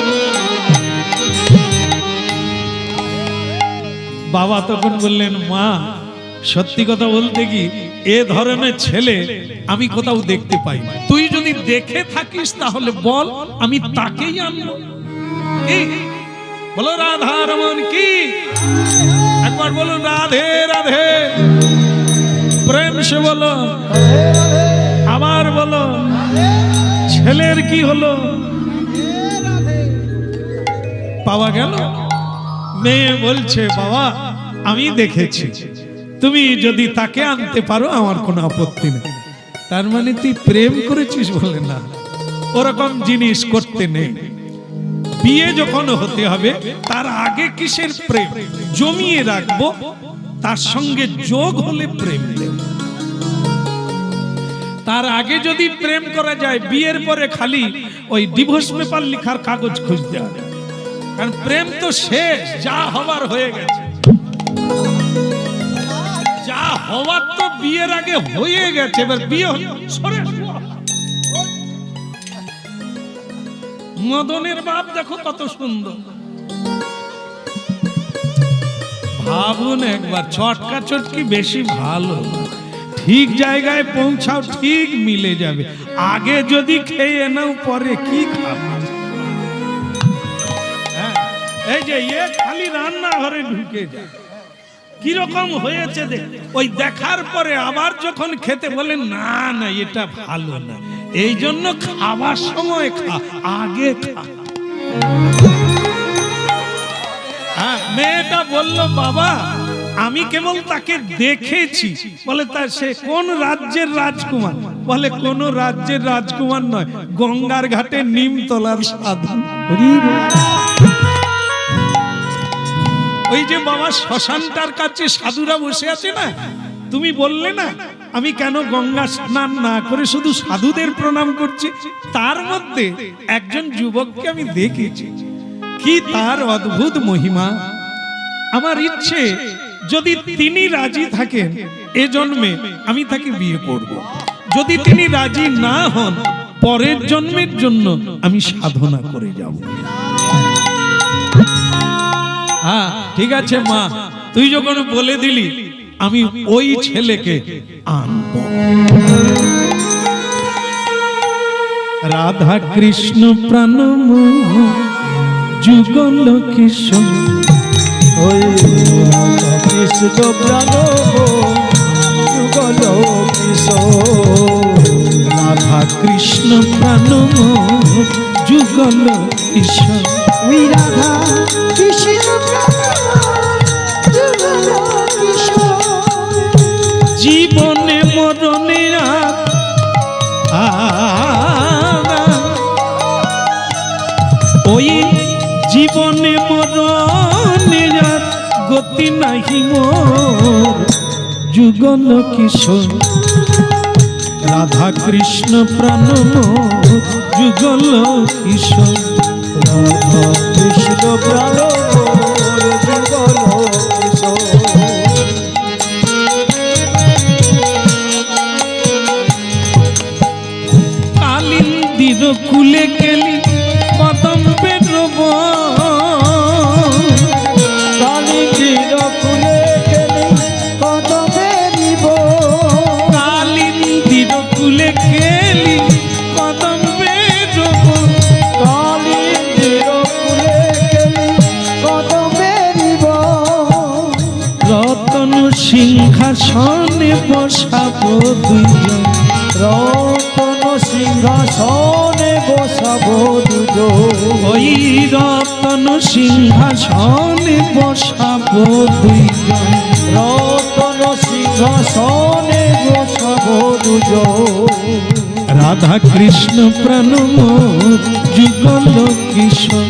বাবা তখন বললেন, মা সত্যি কথা বলতে কি এ ধরনের ছেলে আমি কোথাও দেখতে পাই না। তুই যদি দেখে থাকিস তাহলে বল, আমি তাকেই আনবো। কি বলো? রাধা রমন কি? একবার বলুন রাধে রাধে, প্রেম সে বলো, আবার বলো। ছেলের কি হলো? পাওয়া গেল? মেয়ে বলছে, বাবা আমি দেখেছি, তুমি যদি তাকে আনতে পারো আমার কোনো আপত্তি নেই। তার মানে তুই প্রেম করেছিস? বলে না, ওরকম জিনিস করতে নেই। বিয়ে যখন হতে হবে তার আগে কিসের প্রেম? জমিয়ে রাখবো, তার সঙ্গে যোগ হলে প্রেম দেব। তার আগে যদি প্রেম করা যায়, বিয়ের পরে খালি ওই ডিভোর্স পেপার লেখার কাগজ খুঁজতে হবে। কারণ প্রেম তো শেষ, যা হবার হয়ে গেছে। যা হওয়ার তো বিয়ের আগে হয়ে গেছে, এবার বিয়ে সরে। মদনের বাপ দেখো কত সুন্দর। ভাবুন একবার, চটকা চটকি বেশি ভালো, ঠিক জায়গায় পৌঁছাও, ঠিক মিলে যাবে। আগে যদি খেয়ে নাও, পরে কি খাবে? এই যে খালি রান্না ঘরে ঢুকে যায়, কিরকম হয়েছে দেখ। ওই দেখার পরে আবার যখন খেতে বলে, না না এটা ভালো না, এই জন্য খাবার সময় খা, আগে খা। মেয়েটা বলল, বাবা আমি কেবল তাকে দেখেছি। বলে তা সে কোন রাজ্যের রাজকুমার? বলে কোন রাজ্যের রাজকুমার নয়, গঙ্গার ঘাটে নিমতলার সাধু। ওই যে বাবা শ্মশানটার কাছে সাধুরা বসে আছে না, তুমি বললে না আমি কেন গঙ্গা স্নান না করে শুধু সাধুদের প্রণাম করছি? তার মধ্যে একজন যুবককে আমি দেখেছি, কি তার অদ্ভুত মহিমা। আমার ইচ্ছে যদি তিনি রাজি থাকেন এ জন্মে আমি তাকে বিয়ে করব। যদি তিনি রাজি না হন, পরের জন্মের জন্য আমি সাধনা করে যাব। হ্যাঁ ঠিক আছে মা, তুই যখন বলে দিলি আমি ওই ছেলেকে আনব। রাধা কৃষ্ণ প্রাণ যুগল কিশোর, ওই রাধা কৃষ্ণ প্রাণ যুগল কিশোর। রাধা কৃষ্ণ প্রাণ যুগল কিশোর। ওই রাধা কৃষ্ণ যুগল কিশোর। জীবনে মরণে ওই জীবনে মরণে আর গতি নাহি মোর যুগল কিশোর রাধা কৃষ্ণ প্রাণ মোর যুগল কিশোর রাধা কৃষ্ণ প্রাণ মোর যুগল কিশোর কালিন্দির কুলে গেলি কদম বেরব কালিন্দির কুলে গেলি কদমে নিব কালিন্দির কুলে গেলি কদম বেরব কালিন্দির কুলে গেলি কদমে নিব রতন সিংহাসনে বসাবো দুজন রতন সিংহাসনে বসাবো দুজন ওই রতন সিংহাসনে বসাবো দুজন রতন সিংহাসনে বসাবো দুজন রাধা কৃষ্ণ প্রাণ মোর যুগল কিশোর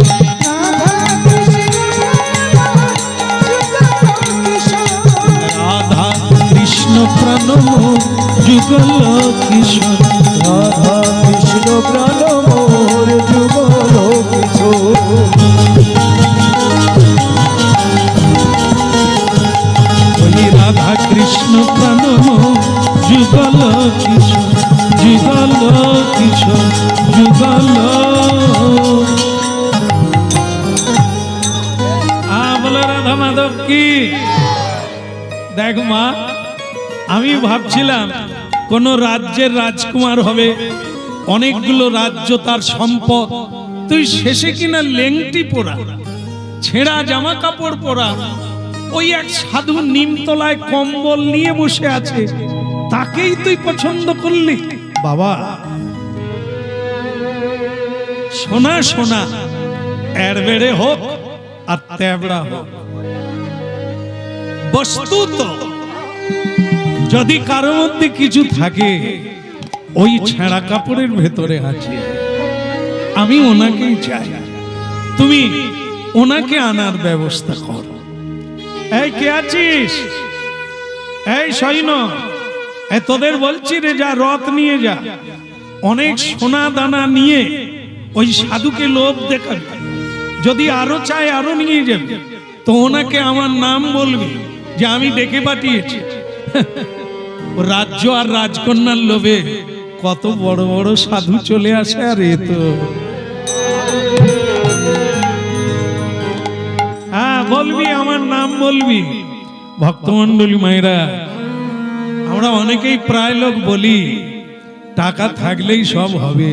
রাধা কৃষ্ণ প্রাণ মোর যুগল কিশোর রাধা কৃষ্ণ প্রাণ মোর যুগল কিশোর ওই রাধা কৃষ্ণ প্রাণ মোর যুগল কিশোর যুগল কিশোর যুগল বলো রাধা মাধব কি দেখ মা আমি ভাবছিলাম কোন রাজ্যের রাজকুমার হবে অনেকগুলো রাজ্য তার সম্পদ তুই শেষে কিনা লেংটি পরা ছেঁড়া জামা কাপড় পরা ওই এক সাধু নিমতলায় কম্বল নিয়ে বসে আছে তাকেই তুই পছন্দ করলি বাবা সোনা সোনা এড়বেড়ে হোক আর তেবড়া হোক বস্তুত যদি কারোর মধ্যে কিছু থাকে ওই ছেঁড়া কাপড়ের ভেতরে আছে আমি ওনাকেই চাই তুমি ওনাকে আনার ব্যবস্থা কর এই কে আছিস এই সৈন্য এই তোদের বলছি রে যা রথ নিয়ে যা অনেক সোনা দানা নিয়ে ওই সাধুকে লোভ দেখাবি যদি আরো চায় আরো নিয়ে যাবে তো ওনাকে আমার নাম বলবি যে আমি ডেকে পাঠিয়েছি রাজ্য আর রাজকন্যার লোভে কত বড় বড় সাধু চলে আসে আর এ তো হ্যাঁ বলবি আমার নাম বলবি ভক্তমন্ডলী মায়েরা আমরা অনেকেই প্রায় লোক বলি টাকা থাকলেই সব হবে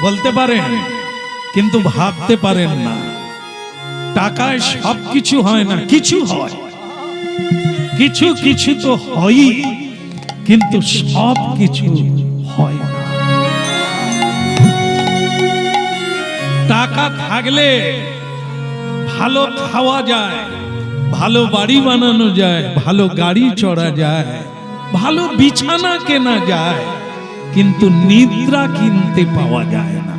বলতে পারেন কিন্তু ভাবতে পারেন না টাকায় সব কিছু হয় না কিছু হয় কিছু কিছু তো হয়ই কিন্তু সব কিছু হয় না টাকা থাকলে ভালো খাওয়া যায় ভালো বাড়ি বানানো যায় ভালো গাড়ি চড়া যায় ভালো বিছানা কেনা যায় কিন্তু নিদ্রা কিনতে পাওয়া যায় না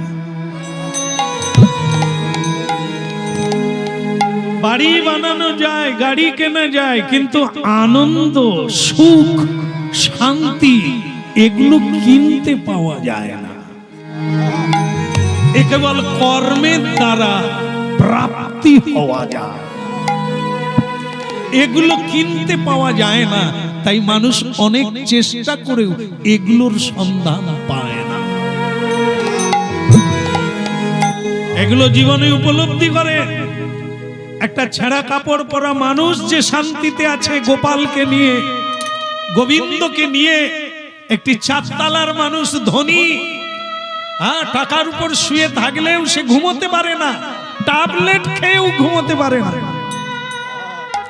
বাড়ি বানানো যায় গাড়ি কেনা যায় কিন্তু আনন্দ সুখ শান্তি এগুলো কিনতে পাওয়া যায় না এ কেবল কর্মের দ্বারা প্রাপ্তি হওয়া যায় এগুলো কিনতে পাওয়া যায় না তাই মানুষ অনেক চেষ্টা করেও এগুলোর সন্ধান পায় না এগুলো জীবনে উপলব্ধি করে একটা ছেঁড়া কাপড় পরা মানুষ যে শান্তিতে আছে গোপালকে নিয়ে গোবিন্দকে নিয়ে একটি চারতলার মানুষ ধনী টাকার উপর শুয়ে থাকলেও সে ঘুমোতে পারে না ট্যাবলেট খেয়েও ঘুমোতে পারে না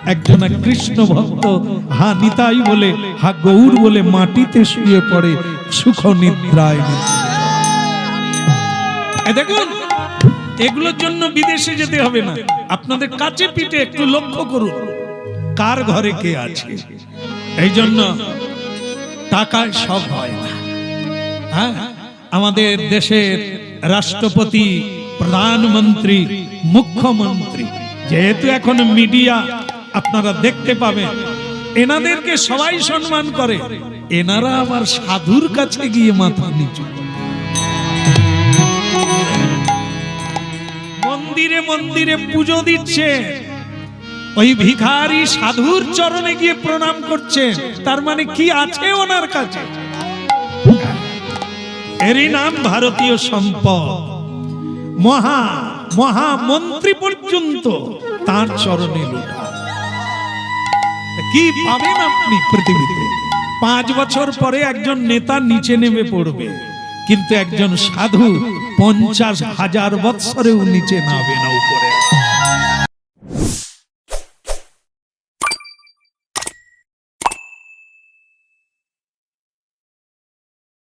একজন কৃষ্ণ ভক্ত হা নিতাই বলে হা গৌর বলে মাটিতে শুয়ে পড়ে সুখ নিদ্রায় দেখুন এগুলোর জন্য বিদেশে যেতে হবে না আপনাদের কাছে পিঠে একটু লক্ষ্য করুন কার ঘরে কে আছে এই জন্য টাকায় সব হয় না হ্যাঁ আমাদের দেশের রাষ্ট্রপতি প্রধানমন্ত্রী, মুখ্যমন্ত্রী, যেহেতু এখন মিডিয়া আপনারা দেখতে পাবেন, এনাদেরকে সবাই সম্মান করে, এনারা আবার সাধুর কাছে গিয়ে মাথা নিচু করে। মন্দিরে মন্দিরে পুজো দিচ্ছে, ওই ভিখারি সাধুর চরণে গিয়ে প্রণাম করছে, তার মানে কি আছে ওনার কাছে? এরই নাম ভারতীয় সম্পদ। মহামন্ত্রী পর্যন্ত তার চরণে লুটা। কি পাবেন আপনি পৃথিবীতে? 5 বছর পরে একজন নেতা নিচে নেমে পড়বে, কিন্তু একজন সাধু 50,000 বৎসরেও নিচে নামবে না, উপরে।